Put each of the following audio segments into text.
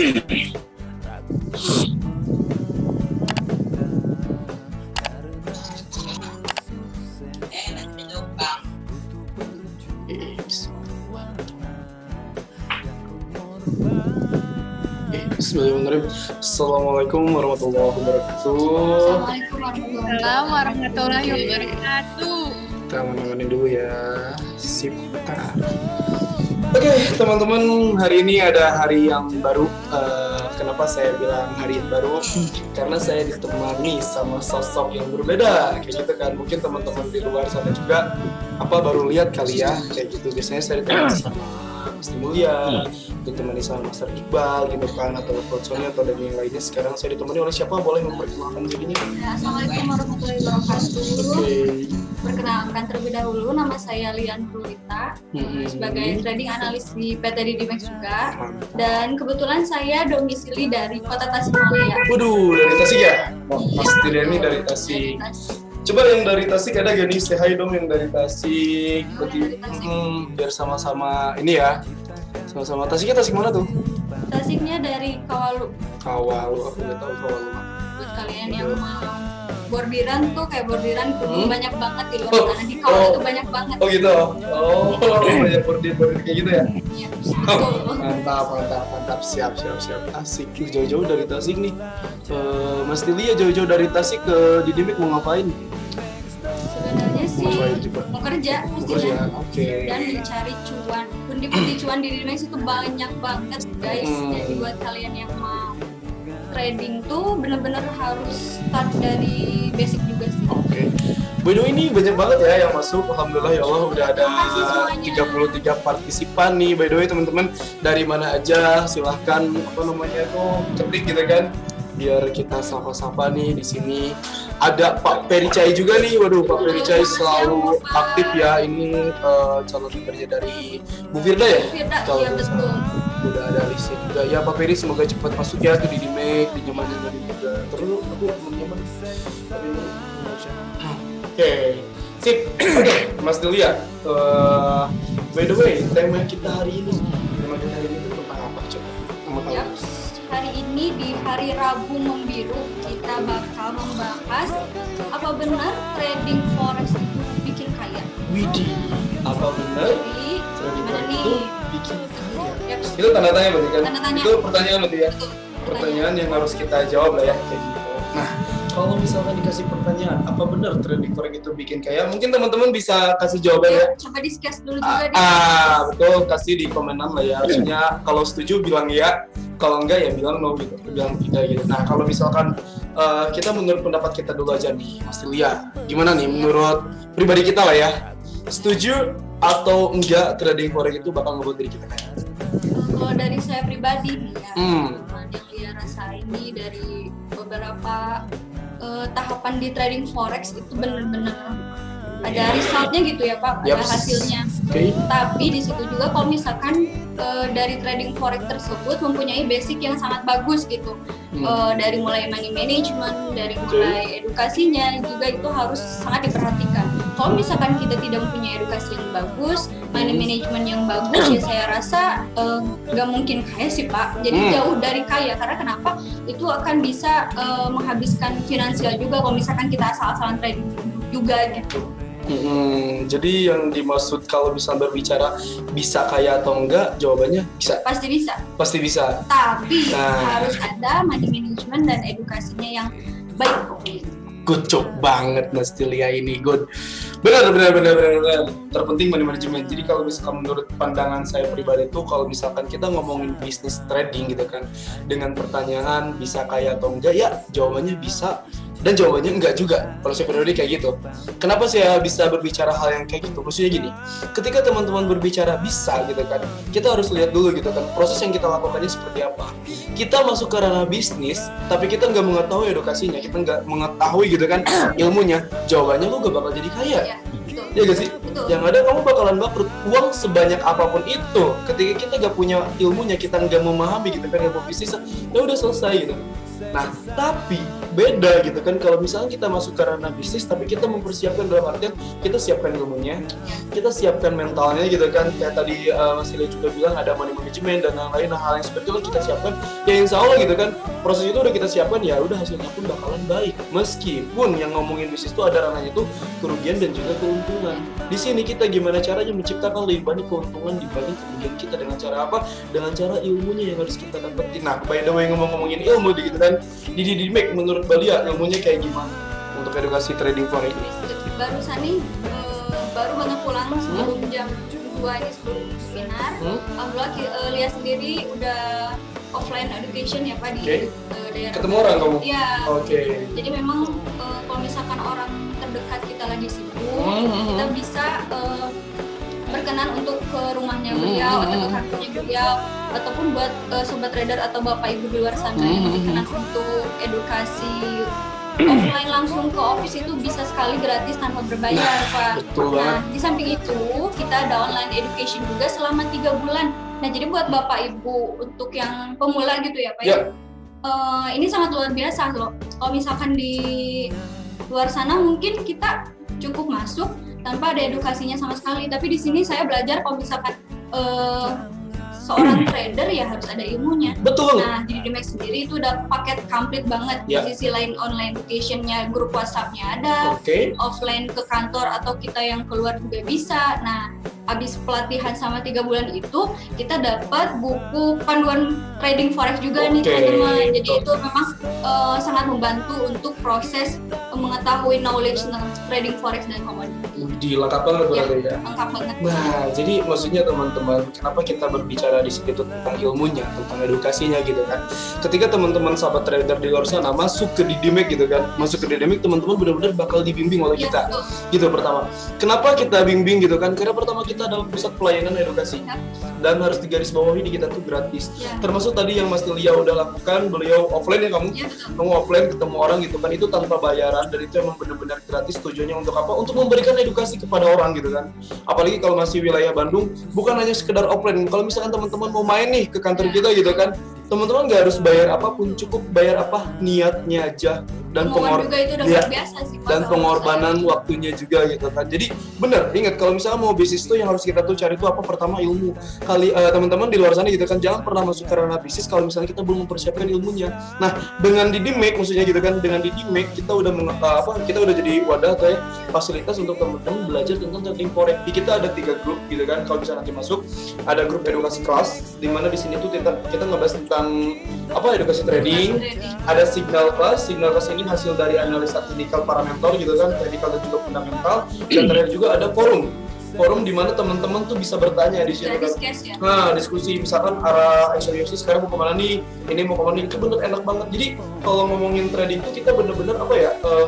Bismillahirrahmanirrahim. Assalamualaikum warahmatullahi wabarakatuh. Assalamualaikum warahmatullahi wabarakatuh. Kita menangani dulu ya. Sip. Oke, teman-teman, hari ini ada hari yang baru. Kenapa saya bilang hari yang baru? Karena saya ditemani sama sosok yang berbeda, kayak gitu kan. Mungkin teman-teman di luar sana juga baru lihat kali ya, kayak gitu. Biasanya saya ditemani sama Mas Mulia, ditemani sama Mas Iqbal gitu kan, atau Coach Sony atau dan yang lainnya. Sekarang saya ditemani oleh siapa? Boleh memperkenalkan dirinya? Assalamualaikum warahmatullahi wabarakatuh. Oke. Perkenalkan terlebih dahulu, nama saya Lian Purwita, sebagai trading analis di PT Didimex juga. Dan kebetulan saya domisili dari Kota Tasikmalaya. Waduh, dari Tasik ya? Mas Diriani dari Tasik. Coba yang dari Tasik ada gak nih? Say hi dong yang dari Tasik. Berarti, biar sama-sama ini ya. Sama-sama. Tasiknya Tasik mana tuh? Tasiknya dari Kawalu. Kawalu, aku nggak tahu Kawalu. Buat kalian yang mau bordiran tuh kayak bordiran gunung banyak banget di luar sana. Di Kawalu tuh banyak banget. Oh gitu. Oh, banyak bordir kayak gitu ya? Iya. Mantap. Siap. Asik. Jauh-jauh dari Tasik nih. Mas Tilia jauh-jauh dari Tasik ke Didimex mau ngapain? Sebenarnya sih mau kerja pastinya. Oke. Dan mencari cuan. Pundi-pundi cuan di Didimex itu banyak banget guys. Jadi buat kalian yang mau trading tuh bener-bener harus start dari basic juga sih. Oke. By the way, ini banyak banget ya yang masuk. Alhamdulillah ya Allah, udah ada 33 partisipan nih. By the way teman-teman, dari mana aja silahkan ketik gitu kan, biar kita sapa-sapa nih di sini. Ada Pak Pericai juga nih. Waduh, Pak Pericai selalu aktif ya. Ini calon pekerja dari Bu Firda ya? Firda, Calon iya betul. Udah ada listnya juga. Ya Pak Peri, semoga cepat masuk ya ke Didimex, di nyaman-nyaman juga. Terus aku nyaman. Oke, sip. Oke, Mas Delia. By the way, tema kita hari ini itu tentang apa coba? Yap. Hari ini di hari Rabu Membiru kita bakal membahas apa benar trading forex itu bikin kaya. Widih, apa benar Jadi trading gimana forex nih? itu bikin kaya? Yap. Itu tanda tanya berarti kan? Tanda tanya. Itu pertanyaan berarti ya? Betul. Pertanyaan yang harus kita jawab lah ya, kayak gitu. Nah, kalau misalkan dikasih pertanyaan, apa benar trading forex itu bikin kaya? Mungkin teman-teman bisa kasih jawaban ya. Coba discuss dulu juga Betul, kasih di komenan lah ya. Harusnya kalau setuju bilang ya, kalau enggak ya bilang no gitu, bilang tidak gitu. Nah, kalau misalkan kita menurut pendapat kita dulu aja nih, Mas Tilia, gimana nih menurut pribadi kita lah ya? Setuju atau enggak trading forex itu bakal ngebuat diri kita kaya? Kalau dari saya pribadi nih ya, yang dia rasain nih dari beberapa tahapan di trading forex itu bener-bener ada resultnya gitu ya Pak, ada hasilnya. Okay. Tapi di situ juga kalau misalkan dari trading forex tersebut mempunyai basic yang sangat bagus gitu, dari mulai money management, dari mulai edukasinya juga itu harus sangat diperhatikan. Kalau misalkan kita tidak mempunyai edukasi yang bagus, money management yang bagus, ya saya rasa nggak mungkin kaya sih Pak. Jadi jauh dari kaya, karena kenapa? Itu akan bisa menghabiskan finansial juga kalau misalkan kita asal-asalan trading juga gitu. Jadi yang dimaksud kalau bisa berbicara bisa kaya atau enggak, jawabannya bisa. Pasti bisa. Pasti bisa. Tapi harus ada money management dan edukasinya yang baik. Good job banget Mas Tilia ini, good. Benar. Terpenting money management. Jadi kalau misalkan menurut pandangan saya pribadi itu, kalau misalkan kita ngomongin bisnis trading gitu kan, dengan pertanyaan bisa kaya atau enggak, ya jawabannya bisa dan jawabannya enggak juga. Kalau saya pribadi kayak gitu. Kenapa saya bisa berbicara hal yang kayak gitu? Maksudnya gini, ketika teman-teman berbicara bisa gitu kan, kita harus lihat dulu gitu kan, proses yang kita lakukannya seperti apa. Kita masuk ke ranah bisnis, tapi kita nggak mengetahui edukasinya, kita nggak mengetahui gitu kan ilmunya, jawabannya lu gak bakal jadi kaya. Ya, betul. Ya gak sih? Betul. Yang ada kamu bakalan bangkrut. Uang sebanyak apapun itu, ketika kita gak punya ilmunya, kita nggak memahami gitu kan ilmu bisnis, ya udah selesai gitu. Nah, tapi beda gitu kan. Kalau misalnya kita masuk ke ranah bisnis tapi kita mempersiapkan dalam artian kita siapkan ilmunya, kita siapkan mentalnya gitu kan, kayak tadi Mas Ilya juga bilang ada money management dan lain-lain, hal yang seperti itu kita siapkan ya, insya Allah gitu kan, proses itu udah kita siapkan ya udah hasilnya pun bakalan baik. Meskipun yang ngomongin bisnis itu ada ranahnya tuh kerugian dan juga keuntungan. Di sini kita gimana caranya menciptakan lebih banyak keuntungan dibanding kerugian kita, dengan cara apa? Dengan cara ilmunya yang harus kita dapetin. Nah, by the way ngomongin ilmu gitu kan, di Dimek menurut Balia ilmunya kayak gimana untuk edukasi trading forex? Barusan nih baru banget pulang sebelum jam 2 ini sebelum seminar. Alhamdulillah lihat sendiri udah offline education ya Pak di daerah. Ketemu orang kamu? Iya. Oke. Jadi memang kalau misalkan orang terdekat kita lagi sibuk, kita bisa berkenan untuk ke rumahnya beliau atau ke kantornya beliau, ataupun buat sobat trader atau bapak ibu di luar sana yang berkenan untuk edukasi offline langsung ke office itu bisa sekali gratis tanpa berbayar Pak. Betul banget. Nah di samping itu kita ada online education juga selama 3 bulan. Nah jadi buat bapak ibu untuk yang pemula gitu ya Pak ya. Ini sangat luar biasa loh. Kalau misalkan di luar sana mungkin kita cukup masuk tanpa ada edukasinya sama sekali, tapi di sini saya belajar kalau misalkan seorang trader ya harus ada ilmunya. Betul. Nah di Dimek sendiri itu udah paket komplit banget. Di sisi lain online educationnya, grup WhatsApp-nya ada, offline ke kantor atau kita yang keluar juga bisa. Nah habis pelatihan sama 3 bulan itu kita dapat buku panduan trading forex juga nih teman-teman. Jadi itu memang sangat membantu untuk proses mengetahui knowledge tentang trading forex dan komoditi. Lengkap banget berarti ya. Lengkap banget. Nah, jadi maksudnya teman-teman, kenapa kita berbicara di sini tentang ilmunya, tentang edukasinya gitu kan. Ketika teman-teman sahabat trader di luar sana masuk ke Dimek gitu kan, masuk ke Dimek teman-teman benar-benar bakal dibimbing oleh kita. Gitu pertama. Kenapa kita bimbing gitu kan? Karena pertama kita adalah pusat pelayanan edukasi. Dan harus digarisbawahi di kita tuh gratis. Termasuk tadi yang Mas Ilya udah lakukan, beliau offline ya kamu. Kamu offline ketemu orang gitu kan, itu tanpa bayaran dan itu emang benar-benar gratis. Tujuannya untuk apa? Untuk memberikan edukasi kepada orang gitu kan. Apalagi kalau masih wilayah Bandung, bukan hanya sekedar offline. Kalau misalkan teman-teman mau main nih ke kantor kita gitu kan, teman-teman nggak harus bayar apapun, cukup bayar apa niatnya aja dan pengorbanan waktunya juga gitu kan. Jadi bener, ingat kalau misalnya mau bisnis tuh yang harus kita tuh cari tuh apa? Pertama ilmu. Teman-teman di luar sana gitu kan, jangan pernah masuk ke ranah bisnis kalau misalnya kita belum mempersiapkan ilmunya. Nah dengan Dimek maksudnya gitu kan, dengan Dimek kita udah kita udah jadi wadah atau fasilitas untuk teman-teman belajar tentang trading forex. Di kita ada 3 grup gitu kan. Kalau misalnya nanti masuk ada grup edukasi kelas, di mana di sini tuh kita ngebahas tentang edukasi trading. Ada signal class ini hasil dari analisa teknikal para mentor gitu kan, teknikal dan juga fundamental. Dan terakhir juga ada forum di mana teman-teman tuh bisa bertanya di sini kan. Nah, diskusi misalkan arah SOYOC sekarang mau kemana nih, ini mau kemana nih, itu bener enak banget. Jadi kalau ngomongin trading tuh kita bener-bener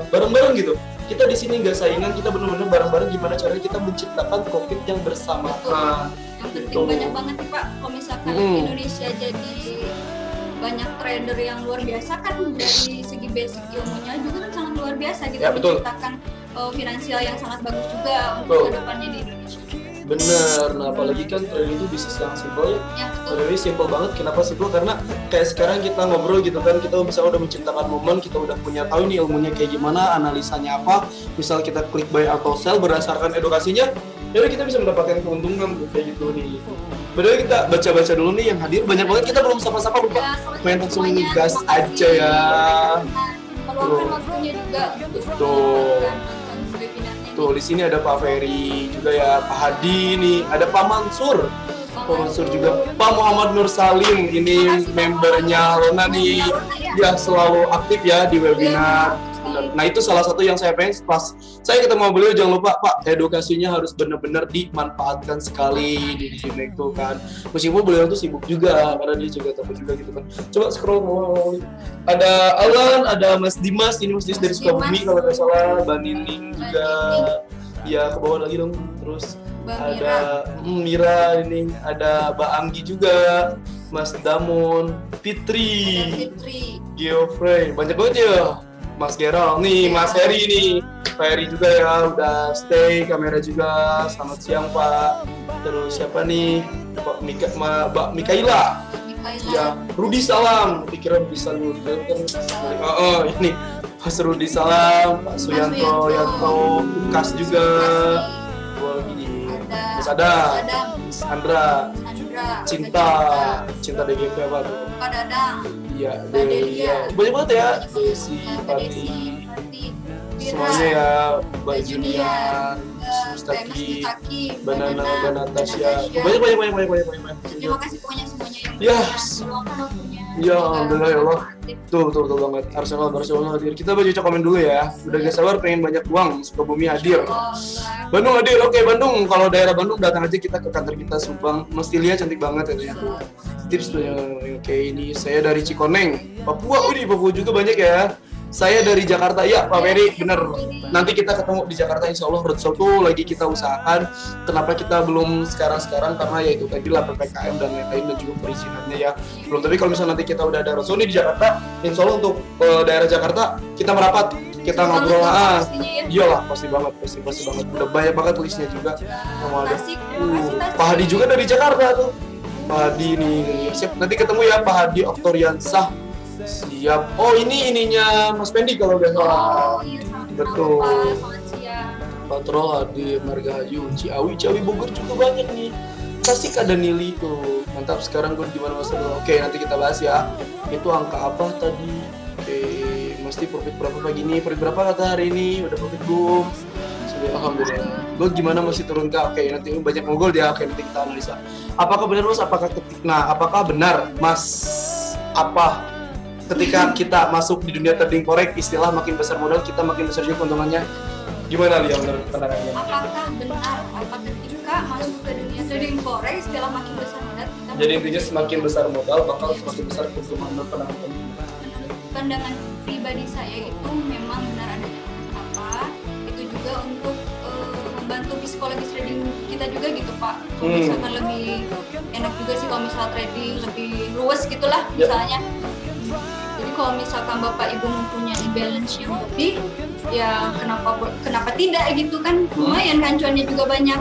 bareng-bareng gitu. Kita di sini nggak saingan, kita bener-bener bareng-bareng gimana caranya kita menciptakan profit yang bersama. Yang penting banyak banget nih Pak, kalau misalkan Indonesia jadi banyak trader yang luar biasa kan, dari segi basic ilmunya juga kan sangat luar biasa gitu, menciptakan finansial yang sangat bagus juga untuk kedepannya di Indonesia. Bener, nah apalagi kan trading itu bisnis yang simple ya. Trading simple banget, kenapa simple? Karena kayak sekarang kita ngobrol gitu kan, kita misalnya udah menciptakan momen, kita udah punya tahu nih ilmunya kayak gimana, analisanya apa, misal kita klik buy atau sell berdasarkan edukasinya, jadi kita bisa mendapatkan keuntungan kayak gitu nih. Padahal kita baca-baca dulu nih yang hadir, banyak banget, kita belum sapa-sapa lupa. Main langsung gas aja ya. Meluangkan waktunya juga. Tuh di sini ada Pak Ferry juga ya, Pak Hadi nih, ada Pak Mansur. Pak Mansur juga, Pak Muhammad Nur Salim ini membernya Lona nih, dia selalu aktif ya di webinar. Nah itu salah satu yang saya pengen pas saya ketemu beliau, jangan lupa Pak, edukasinya harus benar-benar dimanfaatkan sekali di Dimek itu kan. Meskipun beliau tuh sibuk juga karena dia juga takut juga gitu kan. Coba scroll bawah. Ada Alan, ada Mas Dimas, ini Mas Dimas dari Sukabumi kalau nggak salah, Mbak Nining juga. Ya ke bawah lagi dong. Terus ada Mira ini, ada Mbak Anggi juga, Mas Damon, Fitri, Geoffrey, banyak banget ya. Mas Gerald nih, Mas Ferry nih, Ferry juga ya, udah stay kamera juga. Selamat siang Pak. Terus siapa nih, Mbak Mikaela Ya, Rudi Salam, pikiran bisa dulu kan. Ini Mas Rudi Salam, Pak Suyanto, Yanto, Kas juga, gua lagi Mas Adam, Sandra, Cinta DGP apa tuh? Pak Dadang, Iya, Delia, banyak banget ya, Desi, Pati, semuanya ya, Mbak Junior, Mustaki, Banana, Tasya, banyak. Terima kasih pokoknya semuanya yang Yes. meluangkan waktunya. Ya, alhamdulillah ya Allah. Betul banget. Arsenal Barcelona hadir. Kita baca komen dulu ya. Udah gak sabar pengen banyak uang. Sukabumi hadir. Bandung hadir. Oke, Bandung. Kalau daerah Bandung datang aja kita ke kantor kita Subang. Mesti lihat cantik banget ya. Tips tuh yang kayak ini. Saya dari Cikoneng, Papua. Papua juga banyak ya. Saya dari Jakarta, ya Pak Ferry, bener. Nanti kita ketemu di Jakarta, insya Allah. Roadshow tuh lagi kita usahakan. Kenapa kita belum sekarang? Karena ya itu tadi lah PPKM dan lain-lain dan juga perizinannya ya. Belum, tapi kalau misalnya nanti kita udah ada roadshow nih di Jakarta, insya Allah untuk daerah Jakarta kita merapat, kita ngobrol. Iyalah, pasti banget. Udah banyak banget listnya juga. Pak Hadi juga dari Jakarta tuh. Pak Hadi nih, siap. Nanti ketemu ya Pak Hadi Oktoriansah. Siap. Oh, ininya Mas Pendi kalau nggak salah. Iya, betul. Selamat siang. Patrol hadir, Margahayu, Ciawi Bogor juga banyak nih. Tasik ada Nili tuh. Mantap. Sekarang gue gimana Mas? Oke, nanti kita bahas ya. Itu angka apa tadi? Oke, mesti profit berapa pagi ini? Profit berapa kata hari ini? Udah profit belum? Sudah, alhamdulillah. Gue gimana masih turun kah? Oke, nanti banyak mogol ya. Oke, nanti kita analisa. Apakah benar Mas? Apakah benar Mas? Ketika kita masuk di dunia trading forex, istilah makin besar modal, kita makin besar juga keuntungannya. Gimana Lia menurut pandangannya? Apakah benar ketika masuk ke dunia trading forex setelah makin besar modal kita? Jadi intinya semakin besar modal bakal semakin besar keuntungan menurut pandangan. Pandangan pribadi saya itu memang benar adanya. Apa? Itu juga untuk membantu psikologis trading kita juga gitu Pak. Misalkan lebih enak juga sih kalau misal trading lebih luas gitulah misalnya. Jadi kalau misalkan Bapak Ibu mempunyai balance yang lebih, ya kenapa tidak gitu kan, lumayan kan cuannya juga banyak.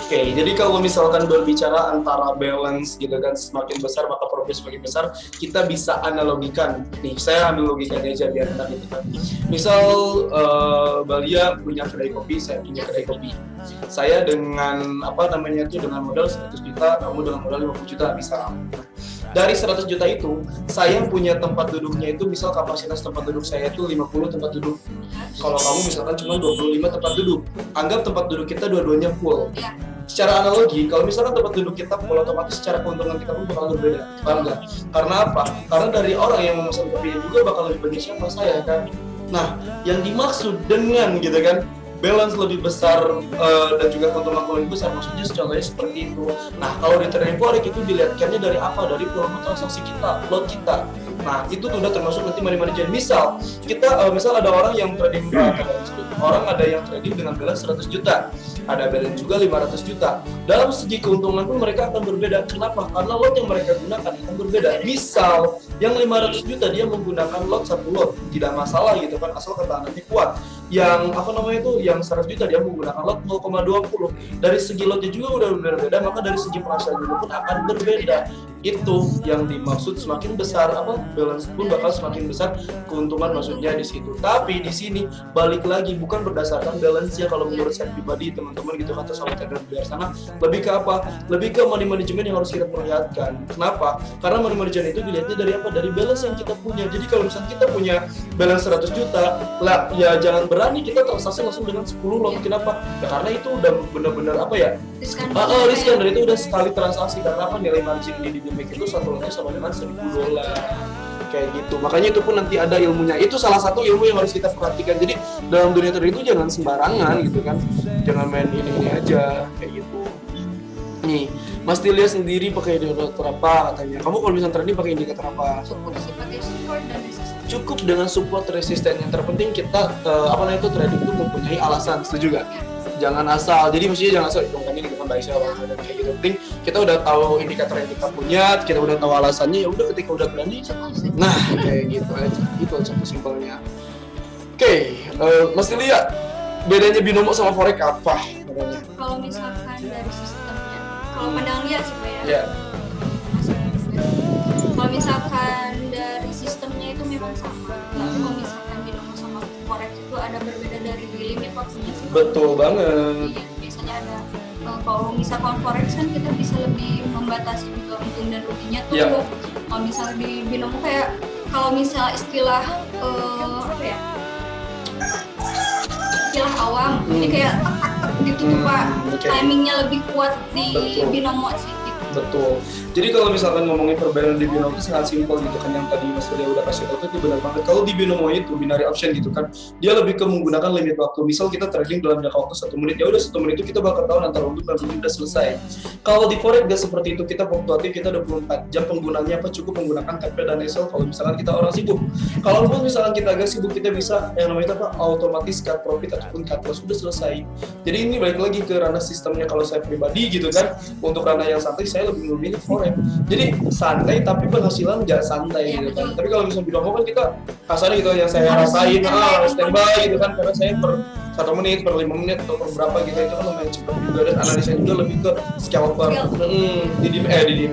Oke, jadi kalau misalkan berbicara antara balance gitu kan semakin besar maka profit semakin besar, kita bisa analogikan. Nih, saya ambil logikanya aja biar enak gitu kan. Misal Balia punya kedai kopi, saya punya kedai kopi. Saya dengan dengan modal 100 juta, kamu dengan modal 50 juta bisa. Dari 100 juta itu, saya punya tempat duduknya itu, misal kapasitas tempat duduk saya itu 50 tempat duduk. Kalau kamu misalkan cuma 25 tempat duduk, anggap tempat duduk kita dua-duanya full. Secara analogi, kalau misalkan tempat duduk kita full, otomatis secara keuntungan kita pun bakal berbeda. Paham nggak? Karena apa? Karena dari orang yang memesan kopinya juga bakal lebih banyak siapa saya kan. Nah, yang dimaksud dengan gitu kan, balance lebih besar dan juga keuntungan lebih besar, maksudnya contohnya seperti itu. Nah, kalau di trading forex itu dilihatkannya dari apa? Dari volume transaksi kita, lot kita. Nah, itu udah termasuk nanti money management. Misal kita misal ada orang yang trading ada yang trading dengan balance 100 juta, ada balance juga 500 juta. Dalam segi keuntungan pun mereka akan berbeda. Kenapa? Karena lot yang mereka gunakan akan berbeda. Misal yang 500 juta dia menggunakan lot 1 lot, tidak masalah gitu kan, asal ketahanannya kuat. Yang yang 100 juta dia menggunakan lot 0,20. Dari segi lotnya juga udah berbeda, maka dari segi penghasilan juga pun akan berbeda. Itu yang dimaksud semakin besar balance pun bakal semakin besar keuntungan, maksudnya di situ. Tapi di sini balik lagi bukan berdasarkan balance ya, kalau menurut saya pribadi teman-teman gitu kata sahabat trader di luar sana, lebih ke apa? Lebih ke money management yang harus kita perlihatkan. Kenapa? Karena money management itu dilihatnya dari apa? Dari balance yang kita punya. Jadi kalau misalnya kita punya balance 100 juta, lah ya jangan berani kita transaksi langsung dengan 10 lot. Kenapa? Ya karena itu udah benar-benar riskan dan itu udah sekali transaksi. Karena apa? Nilai margin di Dynamic itu satu lotnya sama dengan $1.000 kayak gitu. Makanya itu pun nanti ada ilmunya. Itu salah satu ilmu yang harus kita perhatikan. Jadi dalam dunia trading itu jangan sembarangan gitu kan. Jangan main ini aja kayak gitu. Nih, Mas Tilia sendiri pakai indikator apa katanya? Kamu kalau misalnya trading pakai indikator apa? Cukup sih pakai support dan resistance. Cukup dengan support resisten. Yang terpenting kita trading itu mempunyai alasan. Setuju gak? Jangan asal. Jadi maksudnya jangan asal ini kita baik sih dan kayak gitu. Penting kita udah tahu indikator yang kita punya, kita udah tahu alasannya, ya udah ketika udah berani. Nah, kayak gitu aja. Itu aja simpelnya. Oke, Mas Tilia, bedanya binomo sama forex apa? Kalau misalkan dari sistemnya, kalau pandangan lihat sih Pak ya. Ya. gitu. Kalau misalkan dari sistemnya itu memang sama, tapi kalau misalkan binomo sama forex itu ada berbeda dari limit waktunya sih. Betul banget. Iya, biasanya ada. Kalau misalkan forex kan kita bisa lebih membatasi juga untung dan ruginya tuh. Iya. Kalau misalnya di binomo kayak kalau misal istilah apa ya? Istilah awam, jadi kayak tak gitu tuh Pak. Oke. Timingnya lebih kuat di Betul. binomo sih. Gitu. Betul. Jadi kalau misalkan ngomongin perbedaan di binomo itu sangat simpel gitu kan, yang tadi Mas Ria udah kasih tahu itu benar banget. Kalau di binomo itu binary option gitu kan, dia lebih ke menggunakan limit waktu. Misal kita trading dalam jangka waktu 1 menit, ya udah 1 menit itu kita bakal tahu antara untung dan rugi udah selesai. Kalau di forex gak seperti itu, kita fluktuatif, kita 24 jam penggunaannya apa cukup menggunakan TP dan Excel kalau misalkan kita orang sibuk. Kalaupun misalkan kita agak sibuk, kita bisa yang namanya apa otomatis cut profit ataupun cut loss udah selesai. Jadi ini balik lagi ke ranah sistemnya. Kalau saya pribadi gitu kan, untuk ranah yang santai saya lebih memilih forex. Jadi santai tapi penghasilan nggak santai Iya, gitu kan. betul. Tapi kalau misalnya binomo kan kita kasarnya gitu yang saya Harus rasain, standby. standby gitu kan, karena saya per 1 menit, per 5 menit atau per berapa gitu itu kan lumayan cepat juga, dan analisa juga lebih ke scalper.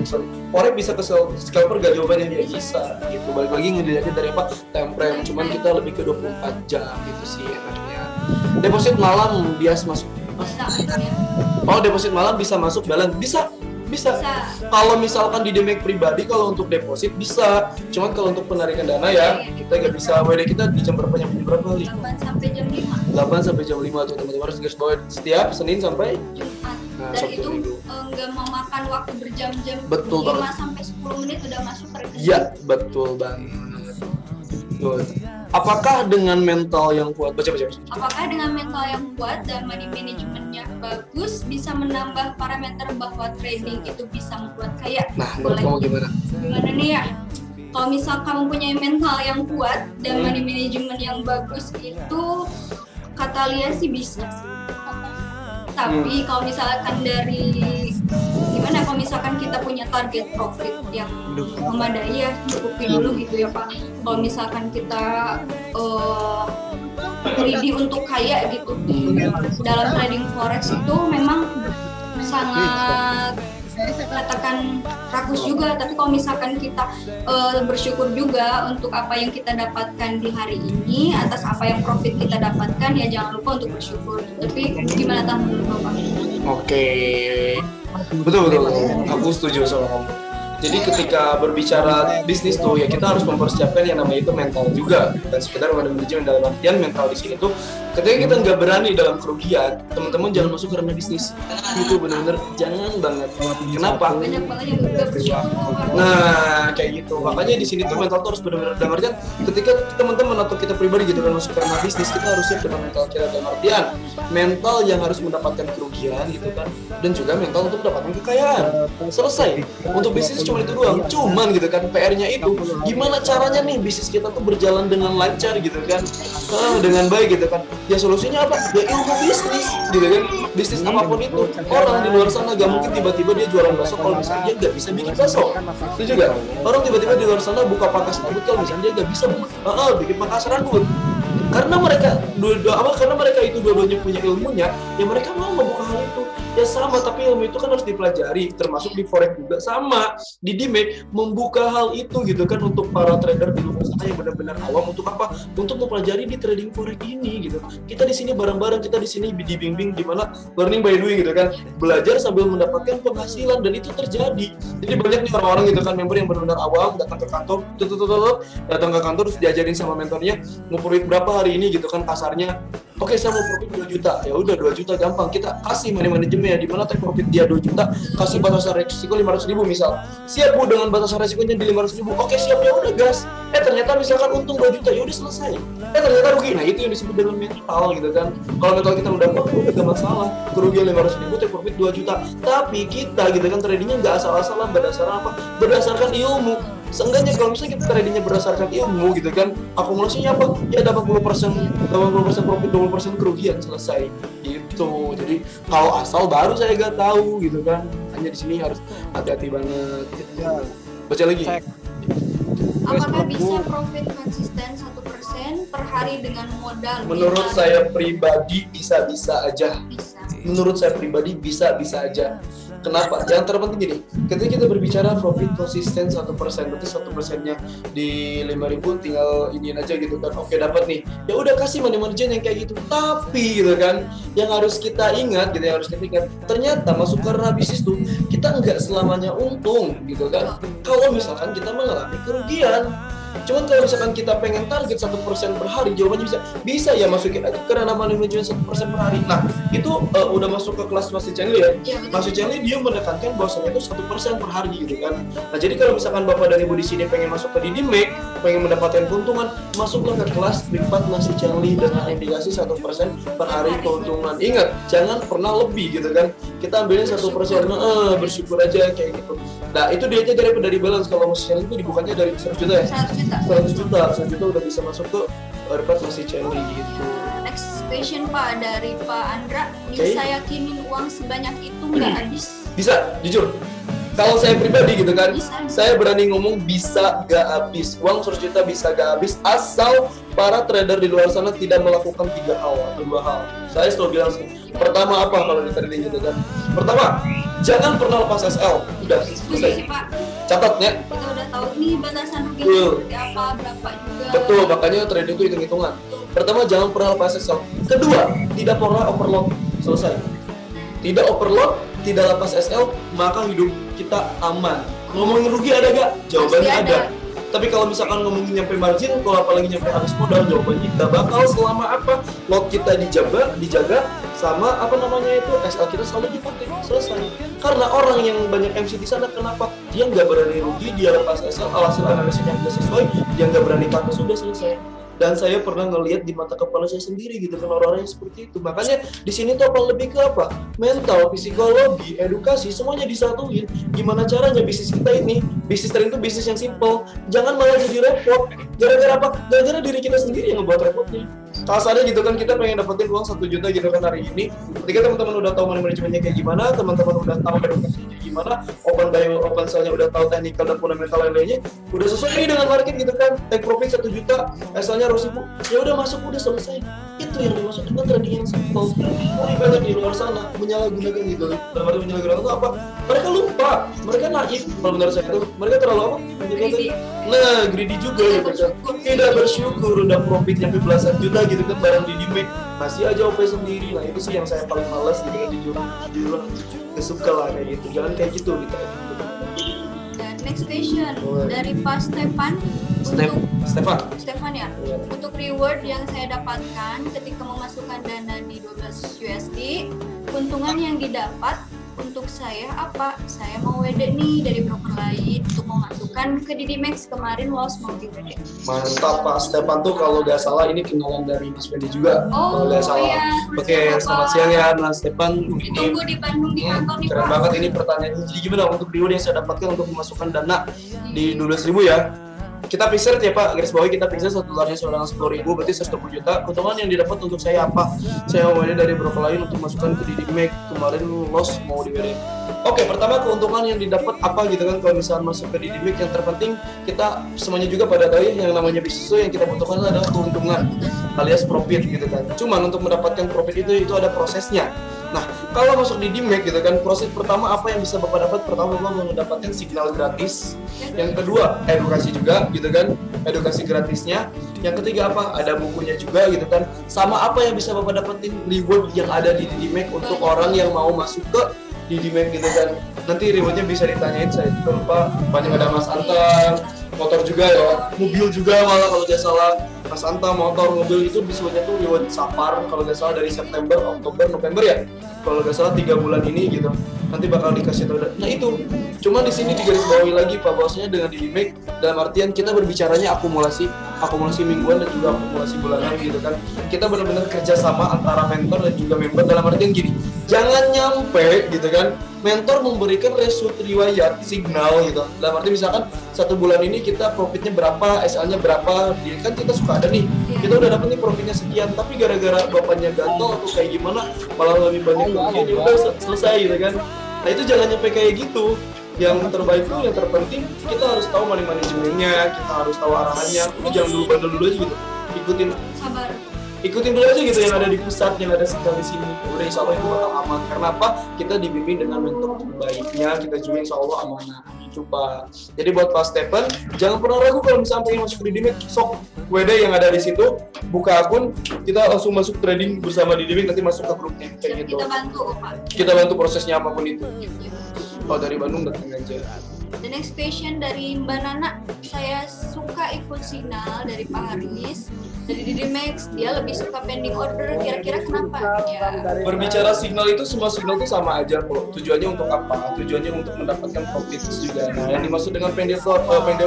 Sorry. Forex bisa ke scalper gak jawabannya dia bisa gitu. Balik lagi ngelihatnya dari apa time frame, cuman kita lebih ke 24 jam gitu sih enaknya. Deposit malam bias masuk. Bisa ya. Oh, deposit malam bisa masuk balance, bisa. Bisa. Kalau misalkan di Demek pribadi, kalau untuk deposit bisa. Cuman kalau untuk penarikan dana ya kita nggak bisa. WD kita di jam berapa nyampe jam berapa kali? 8 sampai jam 5 8 sampai jam 5 tuh teman-teman harus garis bawah setiap Senin sampai Jumat. Nah, Dan Sabtu itu Minggu. nggak memakan waktu berjam-jam. Betul 5 banget. sampai 10 menit udah masuk per Iya, betul banget. Good. Apakah dengan mental yang kuat, baca. Apakah dengan mental yang kuat dan money manajemennya bagus bisa menambah parameter bahwa trading itu bisa membuat kaya? Nah, menurut kamu gimana? Gimana nih ya? Kalau misal kamu punya mental yang kuat dan money management yang bagus itu kata Lia sih bisa sih. Tapi kalau misalkan dari gimana kalau misalkan kita punya target profit yang memadai ya cukupin dulu gitu ya Pak. Kalau misalkan kita greedy untuk kaya gitu dalam trading forex itu memang sangat katakan rakus juga, tapi kalau misalkan kita bersyukur juga untuk apa yang kita dapatkan di hari ini, atas apa yang profit kita dapatkan, ya jangan lupa untuk bersyukur. Tapi gimana tanggapan Bapak? Oke. Betul. Aku setuju sama kamu. Jadi ketika berbicara bisnis tuh ya kita harus mempersiapkan yang namanya itu mental juga, dan sekedar manajemen dalam artian mental di sini tuh ketika kita nggak berani dalam kerugian, teman-teman jangan masuk ke ranah bisnis. Itu benar-benar jangan banget. Kenapa? Banyak banget yang juga bersyukur. Nah, kayak gitu. Makanya di sini tuh mental tuh harus benar-benar dalam artian ketika teman-teman atau kita pribadi gitu kan masuk ke ranah bisnis, kita harus siap dengan mental kita dalam artian mental yang harus mendapatkan kerugian gitu kan, dan juga mental untuk mendapatkan kekayaan. Selesai. Untuk bisnis cuma itu doang. Cuman gitu kan PR-nya itu gimana caranya nih bisnis kita tuh berjalan dengan lancar gitu kan, dengan baik gitu kan. Ya solusinya apa? Ya ilmu bisnis gitu kan. Bisnis apapun itu, orang di luar sana gak mungkin tiba-tiba dia jualan bakso kalau misalnya dia gak bisa bikin bakso. Itu juga orang tiba-tiba di luar sana buka pangkas rambut kalau misalnya dia gak bisa bikin pangkas rambut. Karena mereka itu dua-duanya punya ilmunya, ya mereka mau membuka hal itu. Ya sama, tapi ilmu itu kan harus dipelajari, termasuk di forex juga sama. Di Demek membuka hal itu gitu kan untuk para trader di luar sana yang benar-benar awam, untuk apa? Untuk mempelajari di trading forex ini gitu. Kita di sini bareng-bareng, kita di sini dibimbing di mana learning by doing gitu kan. Belajar sambil mendapatkan penghasilan, dan itu terjadi. Jadi banyak nih orang-orang gitu kan, member yang benar-benar awam datang ke kantor, terus diajarin sama mentornya mau profit berapa hari ini gitu kan kasarnya. Oke, saya mau profit 2 juta. Ya udah 2 juta gampang. Kita kasih money manajemennya di mana take profit dia 2 juta, kasih batasan resiko 500.000 misal. Siap Bu dengan batasan resikonya di 500.000. Oke, siap, ya udah gas. Ternyata misalkan untung 2 juta, ya udah selesai. Ternyata rugi. Nah, itu yang disebut dengan mental gitu kan. Kalau mental kita udah gak masalah. Kerugian 500.000, take profit 2 juta. Tapi kita gitu kan tradingnya nggak asal-asalan, berdasarkan apa? Berdasarkan ilmu. Seenggaknya kalau misalnya kita tradingnya berdasarkan ilmu gitu kan, akumulasinya apa? Ya 80% profit, 20% kerugian, selesai gitu. Jadi kalau asal baru saya gak tahu gitu kan. Hanya di sini harus hati-hati banget. Baca lagi. Apakah bisa profit konsisten 1% per hari dengan modal? Menurut saya pribadi bisa-bisa aja. Bisa. menurut saya pribadi bisa-bisa aja. Kenapa? Jangan terpenting gini, ketika kita berbicara profit konsisten 1%, berarti 1%-nya di 5.000 tinggal iniin aja gitu kan. Oke, dapat nih. Ya udah kasih money margin yang kayak gitu. Tapi gitu kan, yang harus kita ingat gitu, yang harus kita ingat, ternyata masuk karena bisnis tuh kita nggak selamanya untung gitu kan. Kalau misalkan kita mengalami kerugian. Cuman kalau misalkan kita pengen target 1% per hari, jawabannya bisa ya, masukin aja karena money margin 1% per hari. Nah, itu udah masuk ke kelas Mas Cenli ya. Mas Cenli dia menekankan bahwasanya itu 1% per hari gitu kan. Nah, jadi kalau misalkan Bapak dan Ibu di sini pengen masuk ke Didimek, pengen mendapatkan keuntungan, masuklah ke kelas privat Mas Cenli dengan indikasi 1% per hari keuntungan. Ingat, jangan pernah lebih gitu kan. Kita ambilnya 1%, bersyukur aja kayak gitu. Nah, itu dia aja dari balance. Kalau Mas Cenli itu dibukanya dari 100 juta ya? 100 juta udah bisa masuk ke privat Mas Cenli gitu. Next question Pak, dari Pak Andra, bisa yakinin uang sebanyak itu nggak habis? Bisa, jujur. Kalau saya pribadi gitu kan, Bisa. saya berani ngomong bisa gak habis. Uang 100 juta bisa gak habis asal para trader di luar sana tidak melakukan 3 hal atau 2 hal. Saya selalu bilang sih, pertama apa kalau di trading gitu kan? Pertama, jangan pernah lepas SL. Udah, selesai. Pak. Catat ya. Kita udah tahu nih batasan rugi seperti apa, berapa juga. Betul, makanya trading itu hitung-hitungan. Pertama, jangan pernah lepas SL. Kedua, tidak pernah overload. Selesai. Tidak overload, tidak lepas SL, maka hidup kita aman. Ngomongin rugi ada gak? Jawabannya ada. Tapi kalau misalkan ngomongin nyampe margin, kalau apalagi nyampe habis modal, jawabannya tidak bakal. Selama apa? Lot kita dijaga, sama apa namanya itu, SL kita selalu dipakai. Selesai. Karena orang yang banyak MC di sana, kenapa? Dia nggak berani rugi, dia lepas SL, alasan analisanya nggak sesuai, dia nggak berani pakai, sudah selesai. Dan saya pernah ngelihat di mata kepala saya sendiri gitu kan, orang-orang yang seperti itu. Makanya di sini tuh apa lebih ke apa? Mental, psikologi, edukasi, semuanya disatuin. Gimana caranya bisnis kita ini, bisnis trading itu bisnis yang simple. Jangan malah jadi repot. Gara-gara apa? Gara-gara diri kita sendiri yang ngebuat repotnya. Kasarnya gitu kan, kita pengen dapetin uang 1 juta gitu kan hari ini. Ketika teman-teman udah tahu money managementnya kayak gimana, teman-teman udah tahu edukasinya gimana, open buy, open sell-nya udah tahu teknikal dan fundamental lainnya, udah sesuai nih dengan market gitu kan, take profit 1 juta, asalnya harus ibu, ya udah masuk, udah selesai. Itu yang dimaksud dengan trading yang simple. Tapi banyak di luar sana menyalahgunakan gitu. Dalam arti menyalahgunakan itu apa? Mereka lupa, mereka naif. Kalau menurut saya itu, mereka terlalu apa? Greedy. Nah, greedy juga gitu kan. Tidak bersyukur, udah profit nyampe belasan juta gitu kan, barang di Dimek masih aja OP sendiri. Nah, itu sih yang saya paling malas gitu kan, jujur kesuka lah kayak gitu. Jangan kayak gitu gitu. Dan next question dari Pak Stefan. Stefan Ya. Untuk reward yang saya dapatkan ketika memasukkan dana di 12 USD, keuntungan yang didapat untuk saya apa? Saya mau WD nih dari broker lain untuk memasukkan ke Didimex, kemarin loss mau di WD. Mantap Pak Stefan tuh, kalau nggak salah ini kenalan dari Mas Fendi juga. Kalau nggak salah. Iya. Oke, selamat siang ya Mas Stefan. Ditunggu di Bandung di kantor nih Keren Pak. banget ini pertanyaannya. Jadi gimana untuk reward yang saya dapatkan untuk memasukkan dana di 12.000 ya? Kita fixer ya Pak, garis bawahi kita fixer $1 seorang 10.000, berarti 120 juta. Keuntungan yang didapat untuk saya apa? Saya mau WD dari broker lain untuk masukkan ke Didimek, kemarin loss mau di WD. Oke, pertama keuntungan yang didapat apa gitu kan kalau misalnya masuk ke Didimek, yang terpenting kita semuanya juga pada tahu ya, yang namanya bisnis itu yang kita butuhkan adalah keuntungan alias profit gitu kan. Cuman untuk mendapatkan profit itu ada prosesnya. Nah, kalau masuk di Dimek gitu kan, proses pertama apa yang bisa Bapak dapat? Pertama, Bapak mau mendapatkan signal gratis. Yang kedua, edukasi juga gitu kan, edukasi gratisnya. Yang ketiga apa? Ada bukunya juga gitu kan. Sama apa yang bisa Bapak dapetin reward yang ada di Dimek untuk orang yang mau masuk ke Didimek gitu kan. Nanti rewardnya bisa ditanyain, saya juga lupa. Banyak ada Mas Anta, motor juga ya, mobil juga malah kalau tidak salah. Mas Anta, motor, mobil itu disebutnya tuh reward Sapar kalau nggak salah dari September, Oktober, November ya. Kalau nggak salah 3 bulan ini gitu. Nanti bakal dikasih tahu. Nah itu, cuma di sini digarisbawahi lagi Pak, bahwasanya dengan Didimek dalam artian kita berbicaranya akumulasi mingguan dan juga akumulasi bulanan gitu kan. Kita benar-benar kerjasama antara mentor dan juga member, dalam artian gini, jangan nyampe gitu kan mentor memberikan result riwayat signal gitu. Dalam arti misalkan 1 bulan ini kita profitnya berapa, SL-nya berapa, dia kan kita suka ada nih, kita udah dapet nih profitnya sekian, tapi gara-gara bapaknya gatel atau kayak gimana malah lebih banyak kerugian, ya udah selesai gitu kan. Nah itu jangan nyampe kayak gitu. Yang terbaik tuh, yang terpenting kita harus tahu manajemennya, kita harus tahu arahannya. Udah jangan dulu bandel dulu aja gitu, ikutin. ikutin dulu aja gitu yang ada di pusat, yang ada signal di sini. Udah insya Allah itu bakal aman. Karena apa? Kita dibimbing dengan mentor terbaiknya, kita juga insya Allah amanah. Coba. Jadi buat Pak Stephen, jangan pernah ragu kalau misalnya pengen masuk di Dimek, sok WD yang ada di situ, buka akun, kita langsung masuk trading bersama di Dimek, nanti masuk ke grupnya kayak gitu. Kita bantu kok Pak. Kita bantu prosesnya apapun itu. Kalau dari Bandung datang aja. The next question dari Mbak Nana, saya suka ikut signal dari Pak Haris. Dari Didimex, dia lebih suka pending order, kira-kira kenapa? Ya. Berbicara signal itu, semua signal itu sama aja kok. Tujuannya untuk apa? Tujuannya untuk mendapatkan profit juga. Nah, yang dimaksud dengan pending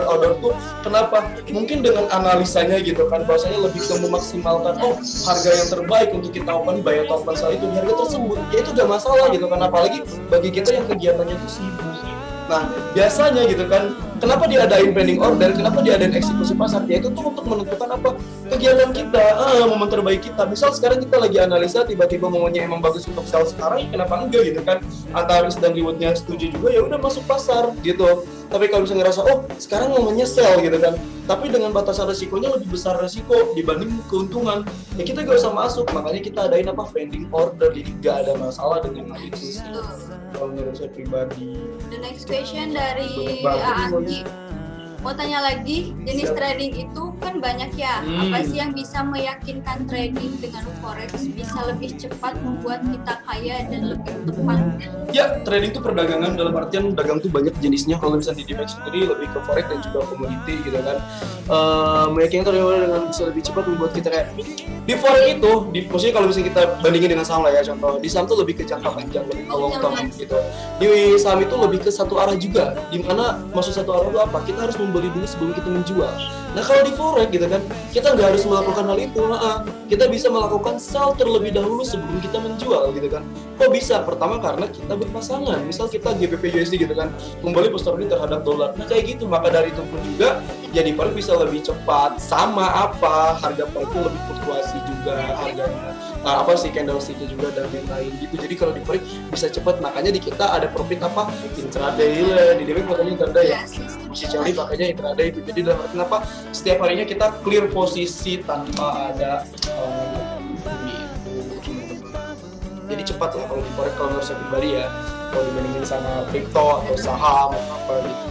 order tuh kenapa? Mungkin dengan analisanya gitu kan, bahwasanya lebih ke memaksimalkan harga yang terbaik untuk kita open buy atau open sell itu di harga tersebut. Ya itu gak masalah gitu kan, apalagi bagi kita yang kegiatannya itu sibuk. Nah, biasanya gitu kan, kenapa diadain pending order, kenapa diadain eksekusi pasar? Ya itu tuh untuk menentukan apa? Kegiatan kita, momen terbaik kita. Misal sekarang kita lagi analisa, tiba-tiba momennya emang bagus untuk sell sekarang, ya kenapa enggak gitu kan? Antara risk dan rewardnya setuju juga, ya udah masuk pasar gitu. Tapi kalau misalnya ngerasa, sekarang momennya sell gitu kan, tapi dengan batasan resikonya lebih besar resiko dibanding keuntungan, ya kita gak usah masuk. Makanya kita adain apa? Pending order, jadi gak ada masalah dengan hal itu sih. Kalau menurut saya pribadi. The next question dari Anggi. Mau tanya lagi, jenis trading itu kan banyak ya. Apa sih yang bisa meyakinkan trading dengan forex bisa lebih cepat membuat kita kaya dan lebih tepat? Ya, trading itu perdagangan, dalam artian dagang tuh banyak jenisnya. Kalau misalnya di Dimex sendiri lebih ke forex dan juga komoditi gitu kan. Meyakinkan trading dengan bisa lebih cepat membuat kita kayak di forex itu, maksudnya kalau misalnya kita bandingin dengan saham lah ya, contoh di saham tuh lebih ke jangka panjang, lebih ke long term gitu. Di saham itu lebih ke satu arah juga, dimana maksud satu arah itu apa? Kita harus membeli dulu sebelum kita menjual. Nah kalau di forex gitu kan, kita nggak harus melakukan hal itu, kita bisa melakukan sell terlebih dahulu sebelum kita menjual gitu kan. Kok bisa? Pertama karena kita berpasangan, misal kita GBP USD gitu kan, membeli posturnya terhadap dolar. Nah kayak gitu, maka dari itu pun juga jadi forex bisa lebih cepat, sama apa harga forex itu lebih fluktuasi juga harganya. Nah, apa sih candlestick-nya juga dan lain-lain gitu. Jadi kalau di forex bisa cepat, makanya di kita ada profit apa? Intraday lah, di Dimex makanya intraday ya. Si Charlie pakainya intraday itu. Jadi dalam artian apa? Setiap harinya kita clear posisi tanpa ada jadi cepat lah kalau di forex, kalau menurut saya pribadi ya, kalau dibandingin sama crypto atau saham atau apa gitu.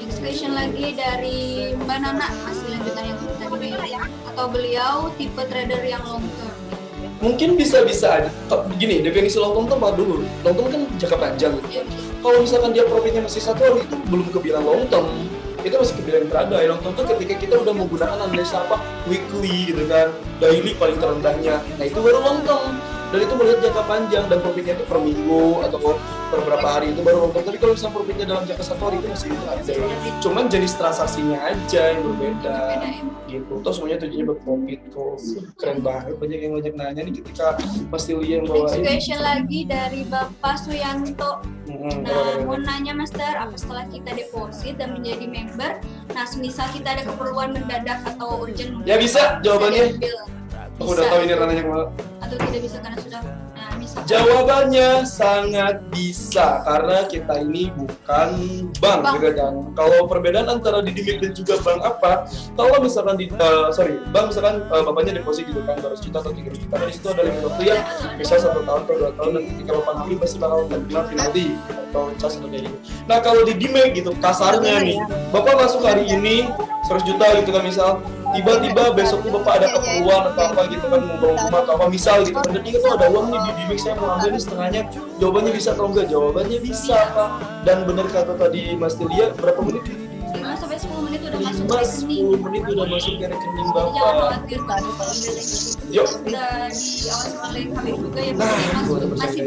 Next question lagi dari Mbak Nana, masih lanjutan yang tadi atau beliau tipe trader yang long term? Mungkin bisa-bisa aja. Begini, definisi long term itu apa dulu? Long term kan jangka panjang. Kalau misalkan dia profitnya masih satu hari itu belum kebilang long term. Itu masih kebilang intraday. Long term itu ketika kita udah menggunakan analisa apa? Weekly gitu kan, daily paling terendahnya. Nah itu baru long term. Dan itu melihat jangka panjang dan profitnya itu per minggu atau per berapa hari itu baru long term. Tapi kalau misalnya profitnya dalam jangka satu hari itu masih intraday. Cuman jenis transaksinya aja yang berbeda. Gitu. Terus semuanya tujuannya berprofit kok. Keren banget, banyak yang ngajak nanya nih ketika Mas Tilia yang bawain. Next question lagi dari Bapak Suyanto. Nah, mau nanya Master, apa setelah kita deposit dan menjadi member, nah semisal kita ada keperluan mendadak atau urgent, ya bisa jawabannya. Aku udah tahu ini ranahnya kemana. Atau tidak bisa karena sudah misal. Jawabannya sangat bisa karena kita ini bukan bank gitu kan. Kalau perbedaan antara di Dimex dan juga bank apa? Kalau misalkan bank misalkan bapaknya deposit gitu kan 200 juta atau 300 juta, di situ ada limit waktu ya, misal 1 tahun atau 2 tahun, dan ketika bapak nanti pasti bakal terkena penalti atau cas atau kayak gitu. Nah kalau di Dimex gitu kasarnya nih, bapak masuk hari ini 100 juta gitu kan misal, tiba-tiba besok tuh bapak ada keperluan atau apa gitu kan, mau bangun rumah atau apa misal gitu kan, dan ini tuh ada uang nih di Dimex, saya mau ambil nih setengahnya. Jawabannya bisa atau enggak? Jawabannya bisa Pak. Dan benar kata tadi Mas Tilia, berapa menit? 5 sampai 10 menit udah masuk 10 menit udah masuk ke rekening jangan bapak. khawatir kalau Yuk. udah diawasi oleh KBI juga ya, masih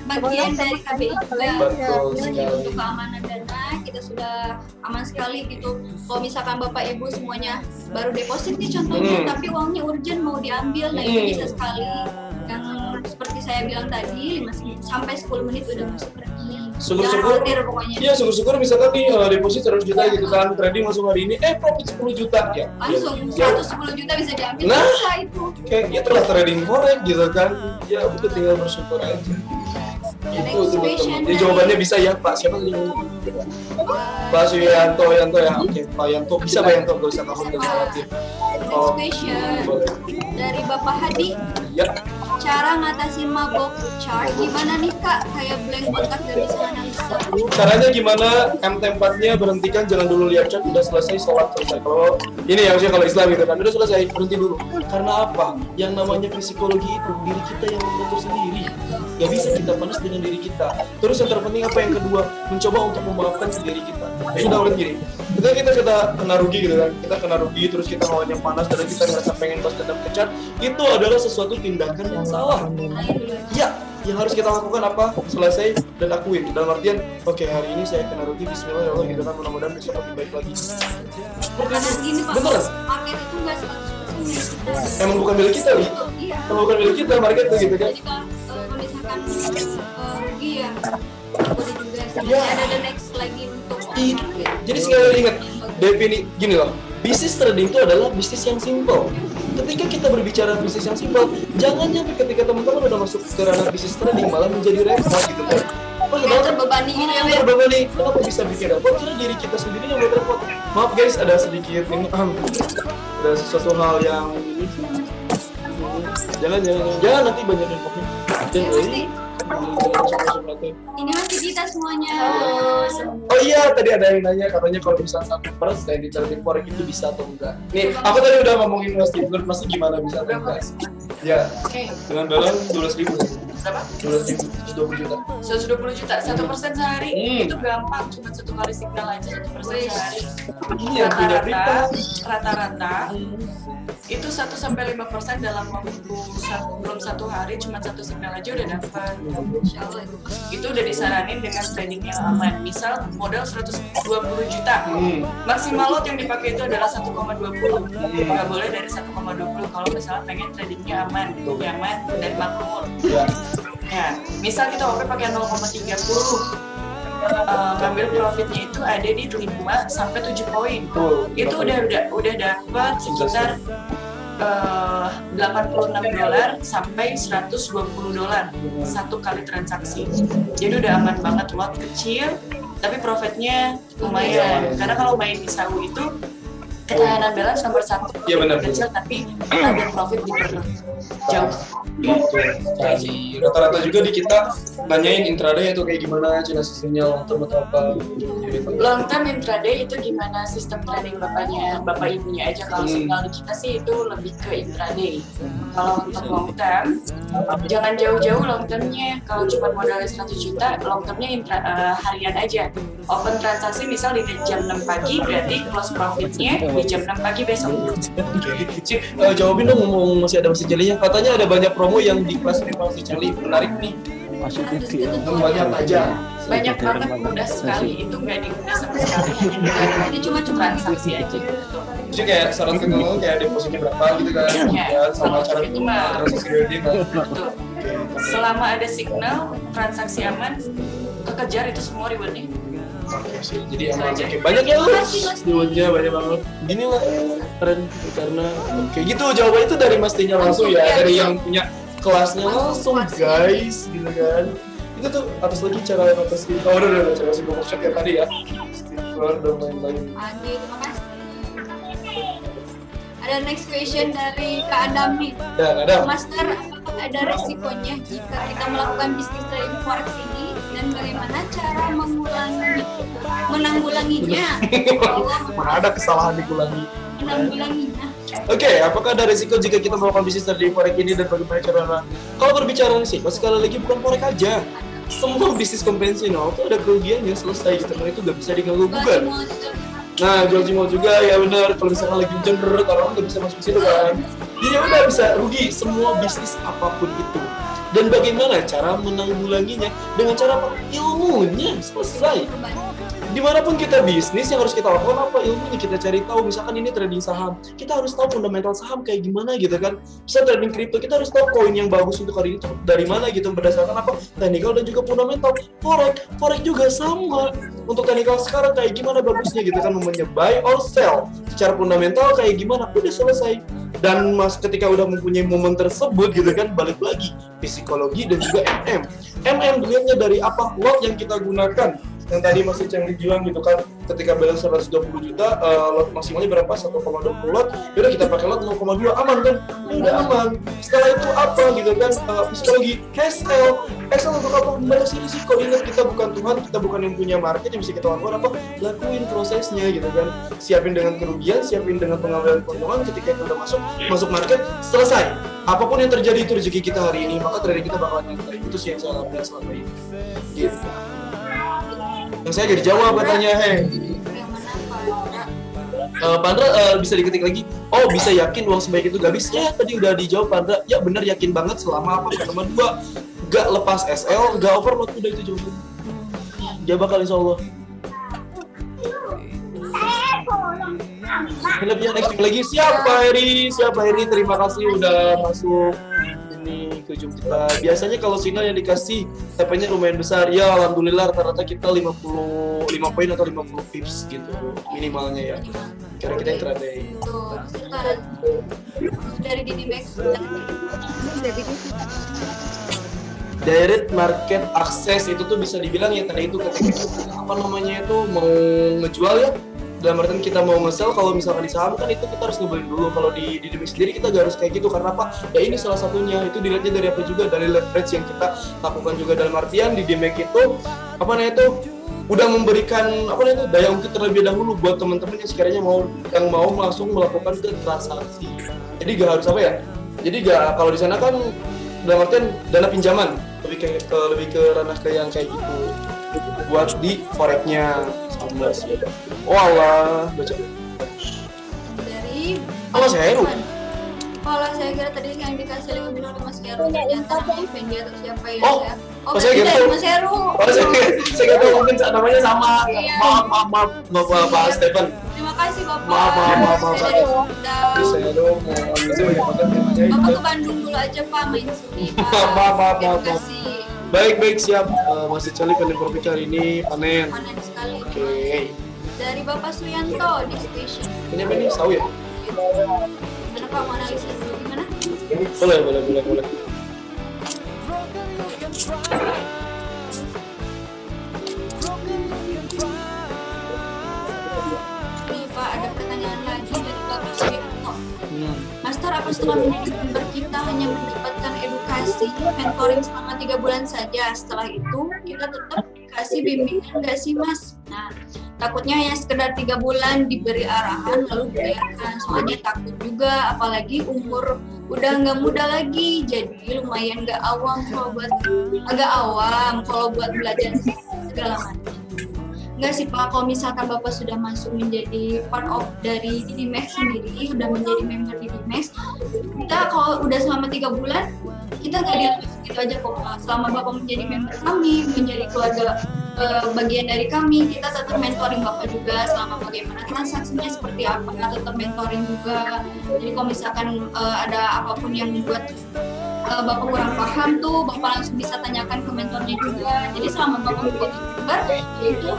bagian dari KBI juga. Betul Jadi sekali. untuk keamanan dana kita sudah aman sekali gitu. Kalau misalkan bapak ibu semuanya baru deposit nih contohnya, tapi uangnya urgent mau diambil, nah itu bisa sekali. Yang seperti saya bilang tadi 5 sampai 10 menit udah masuk rekening. Syukur-syukur, iya syukur-syukur misalkan nih deposit 100 juta gitu kan, trading masuk hari ini, profit 10 juta ya. Langsung Ya, 110 juta bisa diambil, Nah. bisa itu. kayak itulah trading forex gitu kan. Ya udah tinggal bersyukur aja. Itu teman-teman. Jadi jawabannya bisa ya Pak. Siapa tadi ngomong? Pak Suyanto ya. Oke, Pak Yanto bisa Pak Yanto, gak usah kamu gak usah khawatir. next question dari Bapak Hadi. Ya. Cara ngatasin mabok chart gimana nih Kak? Kayak blank kontak gak bisa analisa. Caranya gimana? M4-nya berhentikan, jangan dulu lihat chat, udah selesai sholat selesai. Kalau ini ya, maksudnya kalau Islam gitu kan, udah selesai, berhenti dulu. Karena apa? Yang namanya psikologi itu diri kita yang mengatur sendiri. Gak bisa kita panas dengan diri kita. Terus yang terpenting apa yang kedua? Mencoba untuk memaafkan diri kita. Sudah udah gini. Kita kena rugi gitu kan. Kita kena rugi terus kita lawannya panas dan kita ngerasa pengen balas dendam ke chat. Itu adalah sesuatu tindakan yang salah. Ya, yang harus kita lakukan apa? Selesai dan akuin. Dalam artian, oke, hari ini saya kena rugi, bismillah ya Allah gitu kan, mudah-mudahan besok lebih baik lagi. Karena gini Pak, beneran? market itu nggak 100% milik kita. Emang bukan milik kita, Li. Iya. Emang bukan milik kita, market tuh gitu kan. Jadi kalau misalkan rugi ya boleh juga. Ya. Ada the next lagi untuk Jadi sekali lagi ingat, gini loh, bisnis trading itu adalah bisnis yang simple. Ketika kita berbicara bisnis yang simple, jangan nyampe ketika teman-teman udah masuk ke ranah bisnis trading malah menjadi repot gitu kan. Kayak terbebani gitu ya. Terbebani, kenapa bisa bikin repot? Karena diri kita sendiri yang buat repot. Maaf guys, ada sedikit ini, ada sesuatu hal yang jangan nanti banyak yang komen. Ini masih kita semuanya. Oh iya, tadi ada yang nanya katanya kalau misalnya 1% di trading forex itu bisa atau enggak. Nih, aku tadi udah ngomongin menurut Mas gimana bisa atau enggak? Ya, dengan dalam 12.000. Berapa? 12.000, 120 juta. 120 juta, 1% sehari itu gampang, cuma satu kali signal aja 1% sehari. Iya, punya berita. Rata-rata itu 1-5% dalam waktu belum satu hari, cuma satu signal aja udah dapat. Itu udah disaranin dengan trading yang aman. Misal modal 120 juta, maksimal lot yang dipakai itu adalah 1,20. Nggak boleh dari 1,20 kalau misalnya pengen tradingnya aman, nyaman dan makmur. Ya, misal kita OP pakai 0,30. Ngambil profitnya itu ada di 5 sampai 7 poin. Itu udah dapat sekitar $86 sampai $120 satu kali transaksi. Jadi udah aman banget, lot kecil tapi profitnya lumayan. Karena kalau main di sahu itu ketahanan balance nomor 1. Iya benar. Kecil tapi ada profit di jauh. Jadi rata-rata juga di kita nanyain intraday itu kayak gimana, cina sistemnya long term atau apa. Long term intraday itu gimana sistem trading bapak ibunya aja. Kalau signal di kita sih itu lebih ke intraday. Kalau untuk long term jangan jauh-jauh long termnya. Kalau cuma modalnya 100 juta, long termnya harian aja. Open transaksi misal di jam 6 pagi, berarti close profitnya di jam 6 pagi besok. Jawabin dong, ngomong masih ada mesin jelinya. Katanya ada banyak promo yang di kelas mesin jeli, menarik nih. Banyak aja. Banyak banget, mudah sekali. Itu nggak digunakan sama sekali, hanya ini cuma transaksi aja. Jadi kayak saran ke ngomong kayak depositnya berapa gitu kan, ya, sama cara itu mah transaksi kredit kan. betul. Selama ada signal transaksi aman, kekejar itu semua rewardnya. Oke sih, jadi emang banyak ya rewardnya banyak banget. Gini lah keren karena kayak gitu jawaban itu dari Mas Tinya langsung ya, dari yang punya kelasnya langsung guys gitu kan. Itu tuh atas lagi cara atas gitu. Oh udah cara si workshop ya tadi ya. Keluar dan lain-lain. Oke, terima kasih. Ada next question dari Kak Adami. Dan ada Master, apakah ada resikonya jika kita melakukan bisnis trading forex ini dan bagaimana cara menanggulanginya? mana ada kesalahan dikulangi. Menanggulanginya. Oke, apakah ada risiko jika kita melakukan bisnis trading forex ini dan bagaimana caranya? Kalau berbicara risiko, sekali lagi bukan forex aja. Semua bisnis konvensional itu ada kerugiannya, selesai gitu, karena itu nggak bisa diganggu gugat. Nah, jual Cimol juga ya benar. Kalau misalkan lagi hujan berat, orang nggak bisa masuk situ kan. Jadi udah bisa rugi semua bisnis apapun itu. Dan bagaimana cara menanggulanginya? Dengan cara apa? Ilmunya selesai. Dimanapun kita bisnis yang harus kita lakukan apa ilmunya kita cari tahu. Misalkan ini trading saham, kita harus tahu fundamental saham kayak gimana gitu kan. Bisa trading kripto, kita harus tahu koin yang bagus untuk hari itu dari mana gitu, berdasarkan apa technical dan juga fundamental. Forex juga sama. Untuk technical sekarang kayak gimana bagusnya gitu kan, namanya buy or sell. Secara fundamental kayak gimana, udah selesai. Dan mas ketika udah mempunyai momen tersebut gitu kan, balik lagi psikologi dan juga MM duitnya dari apa, lot yang kita gunakan. yang tadi Mas Iceng dibilang gitu kan, ketika balance 120 juta, lot maksimalnya berapa? 1,20 lot, yaudah kita pakai lot 0,2, aman kan? Ya udah aman. Setelah itu apa gitu kan, psikologi SL untuk apa? Membatasi risiko. Ingat, kita bukan Tuhan, kita bukan yang punya market yang bisa kita lakukan apa? Lakuin prosesnya gitu kan. Siapin dengan kerugian, siapin dengan pengambilan keuntungan. Ketika itu udah masuk market, selesai. Apapun yang terjadi itu rezeki kita hari ini, maka trading kita bakalan nyantai. Itu sih yang saya lakukan selama ini. Gitu. Yang saya jadi jawab katanya, Yang mana Pandra bisa diketik lagi. Oh, bisa yakin uang sebaik itu gak bisa? Ya, tadi udah dijawab Pandra. Ya benar, yakin banget selama apa? Nomor 2, gak lepas SL, gak overload, udah itu jawabannya. Dia bakal insya Allah. Lebih next lagi. Siapa Heri? Terima kasih udah masuk ini ke Zoom kita. Biasanya kalau sinyal yang dikasih TP-nya lumayan besar. Ya alhamdulillah rata-rata kita 55 poin atau 50 pips gitu minimalnya ya. Karena kita yang teratai. tuh sekarang dari Dinimex Direct market access itu tuh bisa dibilang ya tadi itu ketika apa namanya itu mau ngejual ya, dalam artian kita mau nge-sell. Kalau misalkan di saham kan itu kita harus ngebeli dulu. Kalau di Dinimex sendiri kita gak harus kayak gitu. Karena apa? Ya ini salah satunya. Itu dilihatnya dari apa juga, dari leverage yang kita lakukan juga. Dalam artian di Dinimex itu apa namanya itu udah memberikan apa namanya itu daya ungkit terlebih dahulu buat teman-teman yang sekiranya mau langsung melakukan ke transaksi. Jadi gak harus apa ya? Jadi gak, kalau di sana kan dalam artian dana pinjaman lebih ke ranah ke yang kayak gitu buat di forex-nya. Oh Allah, baca. dari Halo, saya Heru. Kalau saya kira tadi yang dikasih link bilang Mas Heru, ternyata namanya Fendi atau siapa ya? Oh, oh saya berarti gitu. dari Mas Heru. Oh, saya nggak tahu, mungkin namanya sama. Iya. Maaf Pak Stephen. Terima kasih Bapak. Maaf. Saya dari Sunda. Saya dong mau bisa banyak banget temanya. Bapak ke Bandung dulu aja Pak, main sini Pak. Maaf. Terima kasih. Baik siap. Masih cari panen profit hari ini panen. Panen sekali. Oke. Dari Bapak Suyanto di station. Ini apa nih? Sawi ya? Gimana Pak, mau analisis dulu gimana? Boleh. Nih Pak, ada pertanyaan lagi dari Bapak Suyanto. Master, apa setelah menjadi member kita hanya mendapatkan edukasi mentoring selama 3 bulan saja? Setelah itu kita tetap dikasih bimbingan nggak sih Mas? Nah, takutnya hanya sekedar 3 bulan diberi arahan lalu dibiarkan. Soalnya takut juga, apalagi umur udah nggak muda lagi, jadi lumayan agak awam kalau buat belajar segala macam. Enggak sih Pak, kalau misalkan Bapak sudah masuk menjadi part of dari Dinimex sendiri, sudah menjadi member Dinimex, kita kalau udah selama 3 bulan, kita nggak dilepas gitu aja kok Pak. Selama Bapak menjadi member kami, menjadi keluarga bagian dari kami, kita tetap mentoring Bapak juga selama bagaimana transaksinya seperti apa, tetap mentoring juga. Jadi kalau misalkan ada apapun yang membuat Bapak kurang paham tuh, Bapak langsung bisa tanyakan ke mentornya juga. Jadi selama Bapak menjadi member, itu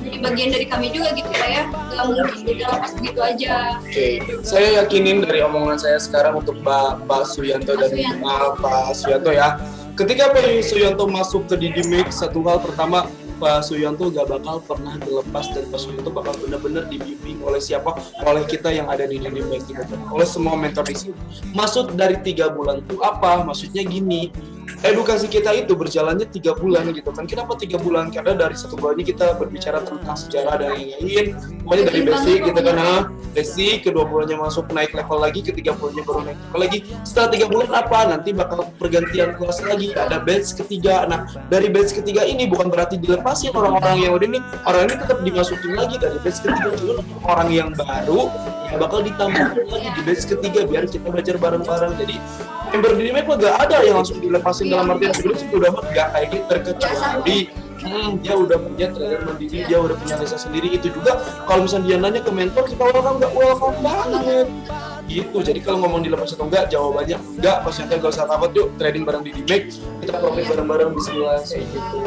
jadi bagian dari kami juga gitu ya. Nggak mungkin kita lepas begitu aja. Oke, saya yakinin dari omongan saya sekarang untuk Pak Suyanto dan Pak Suyanto ya. Ketika Pak Suyanto masuk ke Dinimex, satu hal pertama, Pak Suyanto gak bakal pernah dilepas dan Pak Suyanto bakal benar-benar dibimbing oleh siapa? Oleh kita yang ada di Dinimex gitu, oleh semua mentor di sini. Maksud dari 3 bulan itu apa? Maksudnya gini, edukasi kita itu berjalannya 3 bulan gitu kan. Kenapa 3 bulan? Karena dari 1 bulan ini kita berbicara tentang sejarah dan lain-lain. Pokoknya dari basic gitu kan, basic, kedua bulannya masuk naik level lagi, ketiga bulannya baru naik level lagi. Setelah 3 bulan apa? Nanti bakal pergantian kelas lagi, ada batch ketiga. Nah, dari batch ketiga ini bukan berarti dilepasin orang-orang yang udah ini, orang ini tetap dimasukin lagi dari batch ketiga. Cuma orang yang baru yang bakal ditambahkan lagi di batch ketiga biar kita belajar bareng-bareng. Jadi member Dinimex gak ada yang langsung dilepasin dalam artian sebelum itu udah gak kayak gitu, terkecuali dia udah punya trader mandiri, dia udah punya desa sendiri. Itu juga kalau misalnya dia nanya ke mentor, kita welcome banget gitu. Jadi kalau ngomong dilepas atau enggak, jawabannya enggak. Maksudnya gak usah takut, yuk trading bareng di Dinimex, kita profit bareng-bareng, bismillah kayak gitu.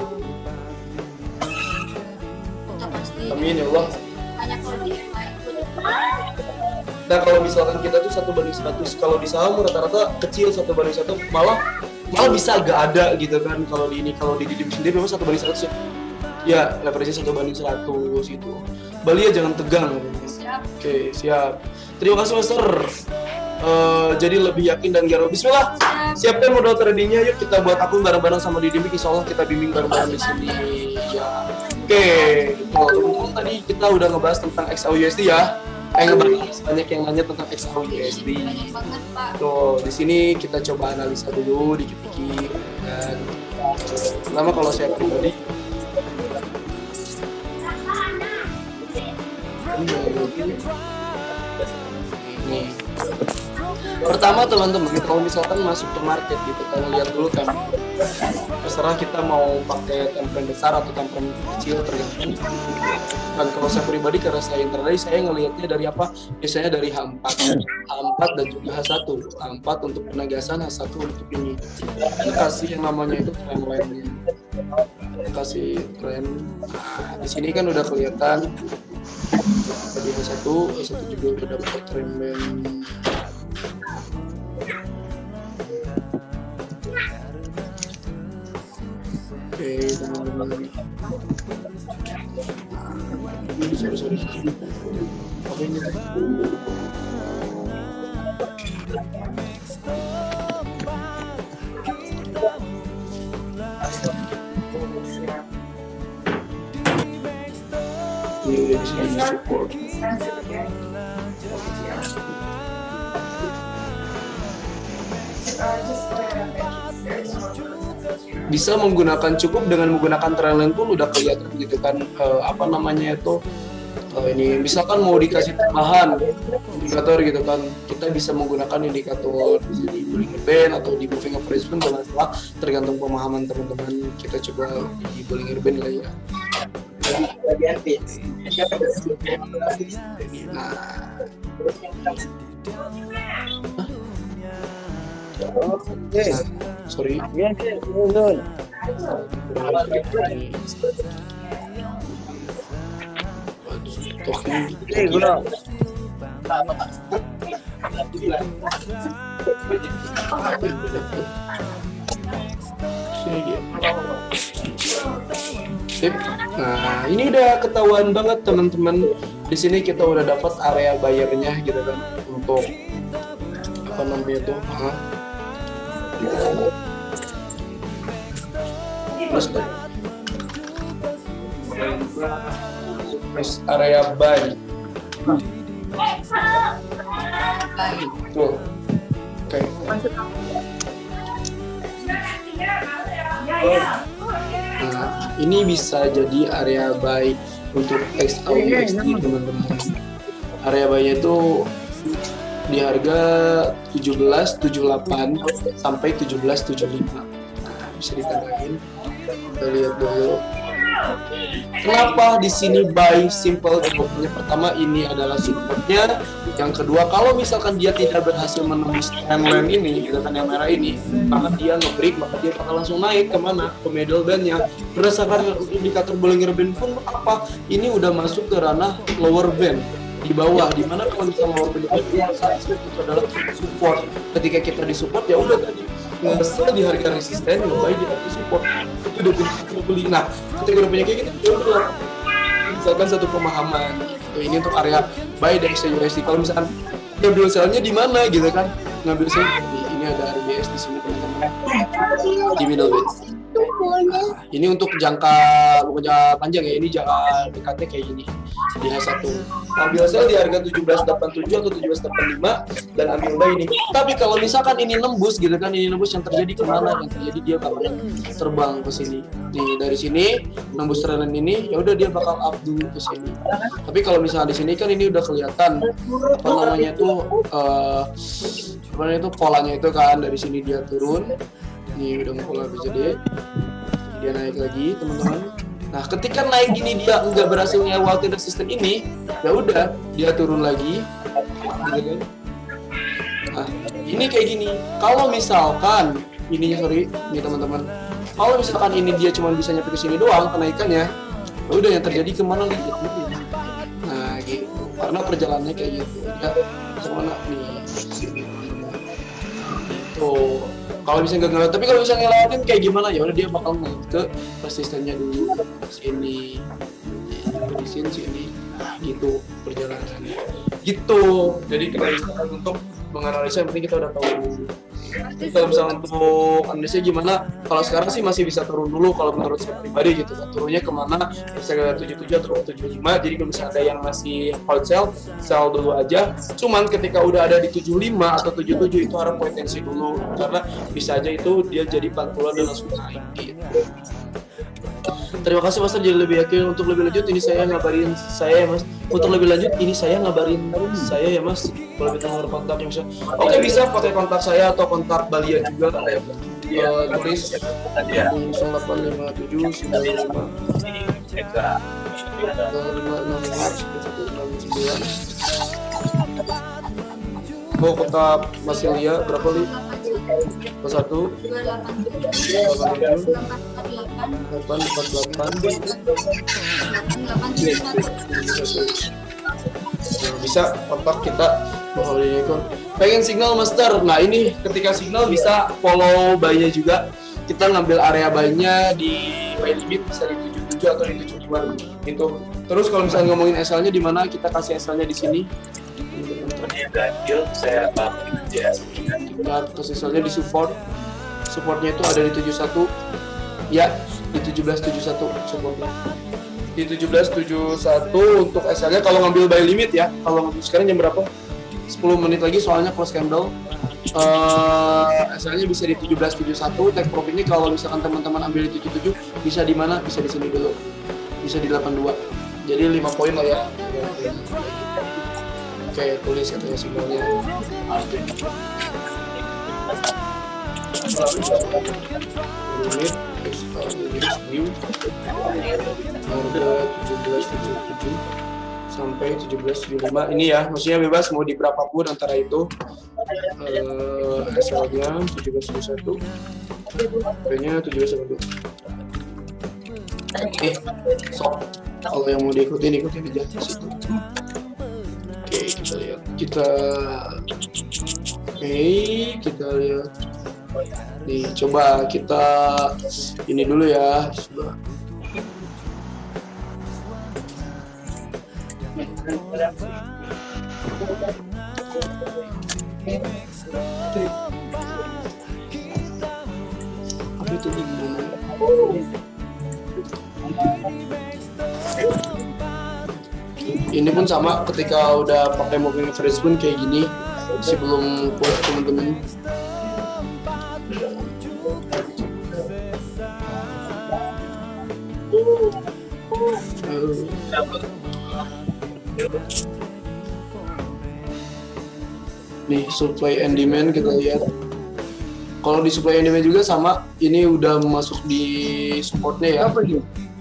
Amin ya Allah. Banyak lagi yang lain. Nah kalau misalkan kita tuh 1:100, kalau di saham rata-rata kecil 1:1, malah bisa gak ada gitu kan. Kalau di Dinimex sendiri memang 1:100 ya. Ya, leverage 1:100 gitu. Bali ya jangan tegang. Siap. Oke, siap. Terima kasih Master. Jadi lebih yakin dan garau. Bismillah. Siapkan modal tradingnya, yuk kita buat akun bareng-bareng sama Didi Mik. Insya Allah kita bimbing bareng-bareng di sini. Ya. Oke, teman-teman tadi kita udah ngebahas tentang XAUUSD ya. Banyak yang nanya tentang XAUUSD. Banyak banget Pak. Tuh, di sini kita coba analisa dulu dikit-dikit. Dan pertama kalau saya pribadi, nih. Pertama teman-teman, kalau misalkan masuk ke market gitu, kan lihat dulu kan, terserah kita mau pakai template besar atau template kecil tergantung. Dan kalau saya pribadi karena saya intraday, saya ngelihatnya dari apa? Biasanya dari H4 dan juga H1. H4 untuk penegasan, H1 untuk ini. Kita kasih yang namanya itu trend line-nya. Kasih trend. Nah, di sini kan udah kelihatan. Tadi H1 juga udah dapat trend line. Oke, teman-teman. Sorry. Apa ini? Ini bisa support. Bisa menggunakan cukup dengan menggunakan trendline pun udah kelihatan gitu kan, apa namanya itu, ini misalkan mau dikasih tambahan indikator gitu kan, kita bisa menggunakan indikator di bullish band atau di moving average pun jangan salah, tergantung pemahaman teman-teman. Kita coba di bullish band lah ya. Sorry. Nah, ini udah ketahuan banget teman-teman. Di sini kita udah dapat area bayarnya gitu kan, untuk apa namanya tuh? Terus area buy. Tuh. Oke. Nah, ini bisa jadi area buy untuk XAUUSD teman-teman. Area buy-nya itu di harga 17.78 sampai 17.75. Nah, bisa ditandain. Kita lihat dulu. Kenapa di sini buy simple? Yang pertama ini adalah supportnya. Yang kedua, kalau misalkan dia tidak berhasil menembus trendline ini, gitu kan, yang merah ini, maka dia nge-break, maka dia bakal langsung naik kemana? Ke middle band-nya. Berdasarkan indikator Bollinger Band pun apa? Ini udah masuk ke ranah lower band di bawah, dimana kalau misalnya lower band itu adalah support. Ketika kita di support ya udah tadi ngesel di harga resisten, ngebuy di harga support, itu udah beli. Nah, ketika udah punya kayak gitu, ya udah misalkan satu pemahaman. Ini untuk area buy dan XAUUSD. Kalau misalkan ngambil sell-nya di mana gitu kan? Ngambil sell ini ada RBS di sini teman-teman. Di middle band. Nah, ini untuk jangka panjang ya. Ini jangka dekatnya kayak gini. Di H1. Ambil sell di harga 17.87 atau 17.85 dan ambil buy ini. Tapi kalau misalkan ini nembus gitu kan, ini nembus, yang terjadi kemana? Yang terjadi dia bakal terbang ke sini. Nih, dari sini nembus trendline ini, ya udah dia bakal up dulu ke sini. Tapi kalau misalnya di sini kan ini udah kelihatan apa namanya tuh polanya itu kan, dari sini dia turun. Ini udah pola BCD. Dia naik lagi, teman-teman. Nah, ketika naik gini dia nggak berhasil ngelewatin resisten ini, ya udah dia turun lagi, gitu kan? Nah, ini kayak gini. Kalau misalkan ini teman-teman. Kalau misalkan ini dia cuma bisa nyampe ke sini doang kenaikannya, ya udah yang terjadi kemana nih? Nah, gitu. Karena perjalanannya kayak gitu. Ya, kemana nih? Tuh. Kalau misalnya nggak ngelewatin, tapi kalau misalnya ngelewatin kayak gimana ya udah dia bakal ngeliat ke resistennya dulu sini, sini, nah gitu perjalanannya. Gitu. Jadi kita bisa untuk menganalisa yang penting kita udah tahu dulu. Jadi kalau misalnya untuk analisnya gimana? Kalau sekarang sih masih bisa turun dulu kalau menurut saya pribadi gitu kan. Turunnya kemana? Bisa ke 77 atau 75. Jadi kalau misalnya ada yang masih hold sell dulu aja. Cuman ketika udah ada di 75 atau 77 itu harap potensi dulu karena bisa aja itu dia jadi pantulan dan langsung naik gitu. Terima kasih Mas, jadi lebih yakin. Untuk lebih lanjut ini saya ngabarin saya ya Mas. Untuk lebih lanjut ini saya ngabarin saya ya Mas. Kalau kita nomor kontak yang bisa. Oke, bisa pakai kontak saya atau kontak Balia juga. Tulis 0857 95 mau kontak Mas Lia berapa li? 01 bisa kontak kita pengen signal master. Nah ini ketika signal bisa follow buy-nya juga, kita ngambil area buy-nya di buy limit bisa di 77 atau di 75 gitu. Terus kalau misalnya ngomongin SL-nya di mana, kita kasih SL-nya di sini. Saya kasih SL-nya di supportnya itu ada di 71 ya, di 1771 supportnya di 1771 untuk SL-nya. Kalau ngambil buy limit ya, kalau sekarang jam berapa? 10 menit lagi soalnya close candle. SL-nya bisa di 1771. Take profitnya kalau misalkan teman-teman ambil di 77 bisa di mana? Bisa di sini dulu. Bisa di 82. Jadi 5 poin lah ya. Oke, tulis katanya signalnya. Unit harga 1777 sampai 1775 ini ya, maksudnya bebas mau di berapapun antara itu. SL-nya 1771, B-nya 1772. Sok kalau yang mau diikutin aja di situ. Oke, kita lihat. Kita lihat. Nih, coba kita ini dulu ya. Coba. Apa itu gimana? Ini pun sama ketika udah pakai moving average pun kayak gini sebelum buat teman-teman. Nih supply and demand kita lihat. Kalau di supply and demand juga sama, ini udah masuk di supportnya ya.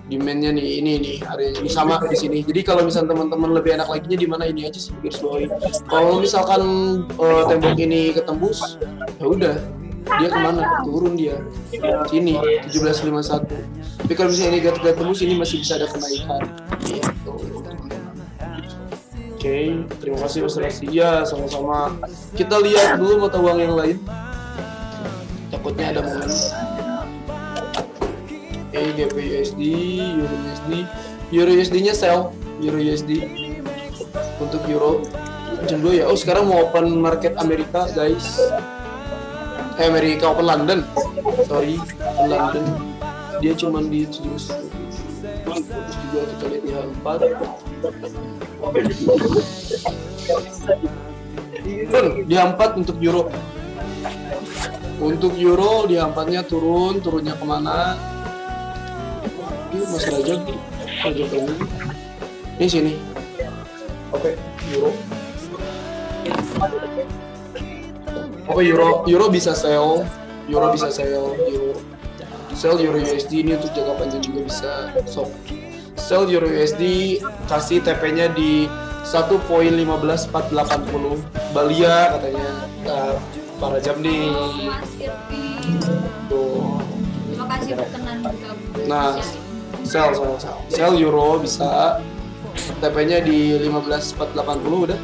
Demandnya nih, ini nih area ini sama di sini. Jadi kalau misalnya teman-teman lebih enak lagi di mana, ini aja sih garis bawahi. Kalau misalkan tembok ini ketembus, ya udah dia kemana? Turun dia sini 1751. Tapi kalau misalnya ini gak tembus, ini masih bisa ada kenaikan. Gitu. Oke, terima kasih Mas Rasi. Ya, sama-sama. Kita lihat dulu mata uang yang lain. Takutnya ada momen. GBP USD, Euro USD-nya sell, Euro USD untuk Euro jam 2 ya. Oh sekarang mau open market Amerika guys. Amerika open London, sorry open London. Dia cuma di 700. Terus juga kita lihat di H4. Di H4 untuk Euro. Untuk Euro di H4-nya turunnya kemana? Mas Raja ini sini. Oke, Euro. Euro bisa sell, sell Euro USD ini untuk jangka panjang juga bisa. So, sell Euro USD kasih TP-nya di 1.15480 Balia katanya. Para jam nih. Tuh. Terima kasih berkenan bergabung. Nah, sell Euro bisa TP-nya di 15.480 udah.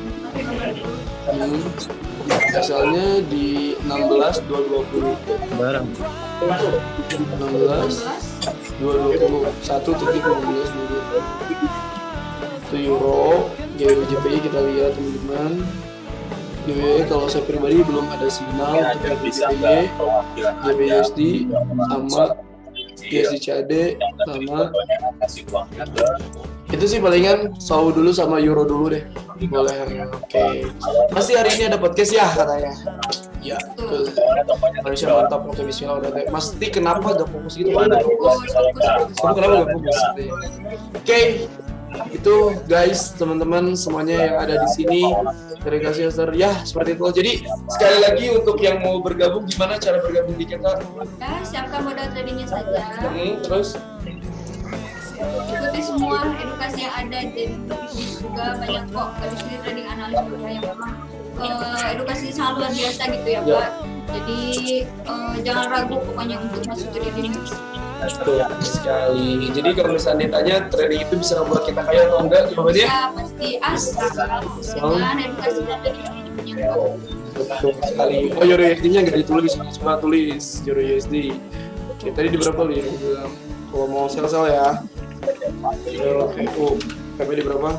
Asalnya di 16 220. Barang. 16 220 1.16 itu euro. GBP kita lihat teman-teman. GBP kalau saya pribadi belum ada sinyal untuk GBP, GBUSD sama USD CAD sama. Itu sih palingan SAU dulu sama euro dulu deh. Boleh. Oke. Masih hari ini ada podcast ya katanya. Ya, betul. Malaysia mantap. Oke, bismillah udah deh. Masti kenapa gak fokus gitu? Kamu kenapa gak fokus? Oke. Itu guys, teman-teman semuanya yang ada di sini. Terima kasih Esther. Ya, seperti itu. Jadi sekali lagi untuk yang mau bergabung, gimana cara bergabung di kita? Ya, siapkan modal tradingnya saja. Terus Ikuti semua edukasi yang ada dan juga banyak kok dari sini trading analis juga yang memang edukasi sangat luar biasa gitu ya Pak. Jadi jangan ragu pokoknya untuk masuk trading. betul sekali. Jadi kalau misalnya ditanya trading itu bisa membuat kita kaya atau enggak, jawabannya Ya pasti asal dengan edukasi dan manajemennya kok. betul sekali. Oh, Euro USD-nya nggak ditulis, cuma tulis Euro USD. Oke, tadi di berapa nih? Kalau mau sell ya. Oke, KP di berapa?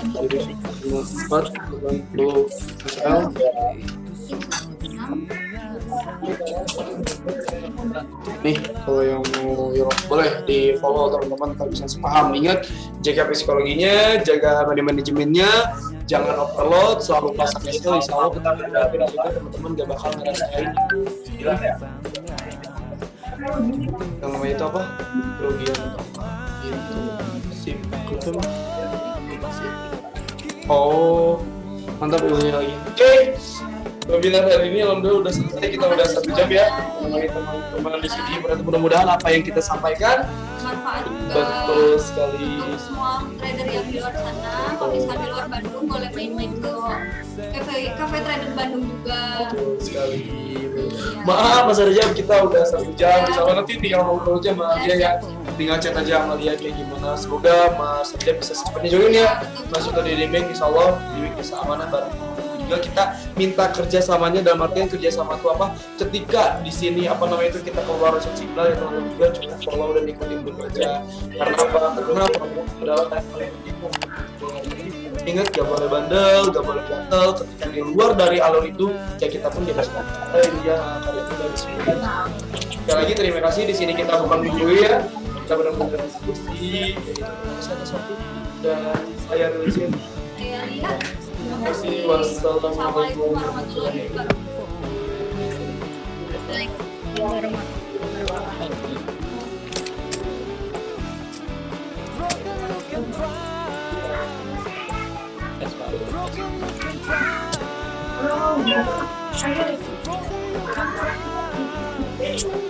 Jadi 4, 80 sell. Nih, kalau yang mau Euro boleh di follow teman-teman kalau bisa sepaham. Ingat, jaga psikologinya, jaga manajemennya, jangan overload, selalu pasang skill. Insya Allah kita berhadapi juga teman-teman gak bakal ngerasain hilang ya. Yang namanya itu apa? Kerugian itu sip itu. Oh, mantap ilmunya lagi. Oke. Webinar hari ini alhamdulillah udah selesai, kita udah 1 jam ya menemani teman-teman di sini. Mudah-mudahan apa yang kita sampaikan Manfaat juga betul sekali. untuk semua trader yang di luar sana. Kalau misalnya di luar Bandung boleh main-main ke cafe trader Bandung juga. Betul sekali. Maaf Mas Arjam, kita udah 1 jam. Insya Allah nanti tinggal ngobrol aja sama dia ya. Tinggal chat aja sama dia kayak gimana. Semoga Mas Arjam bisa secepatnya join ya. Masuk ke DDBank, insya Allah DDBank bisa amanah bareng. Juga kita minta kerjasamanya dalam artian kerjasama itu apa? Ketika di sini apa namanya itu kita keluar signal ya teman-teman juga cukup follow dan ikutin dulu aja. Karena apa? Karena program adalah level yang minimum. Ingat gak boleh bandel, gak boleh gatel. Ketika di luar dari alur itu, ya kita pun tidak suka. Ya kalian itu dari sini. Sekali lagi terima kasih. Di sini kita bukan video ya. Kita benar-benar diskusi. Saya satu dan saya Rizky. Saya lihat. Terima kasih. Wassalamualaikum warahmatullahi wabarakatuh. That's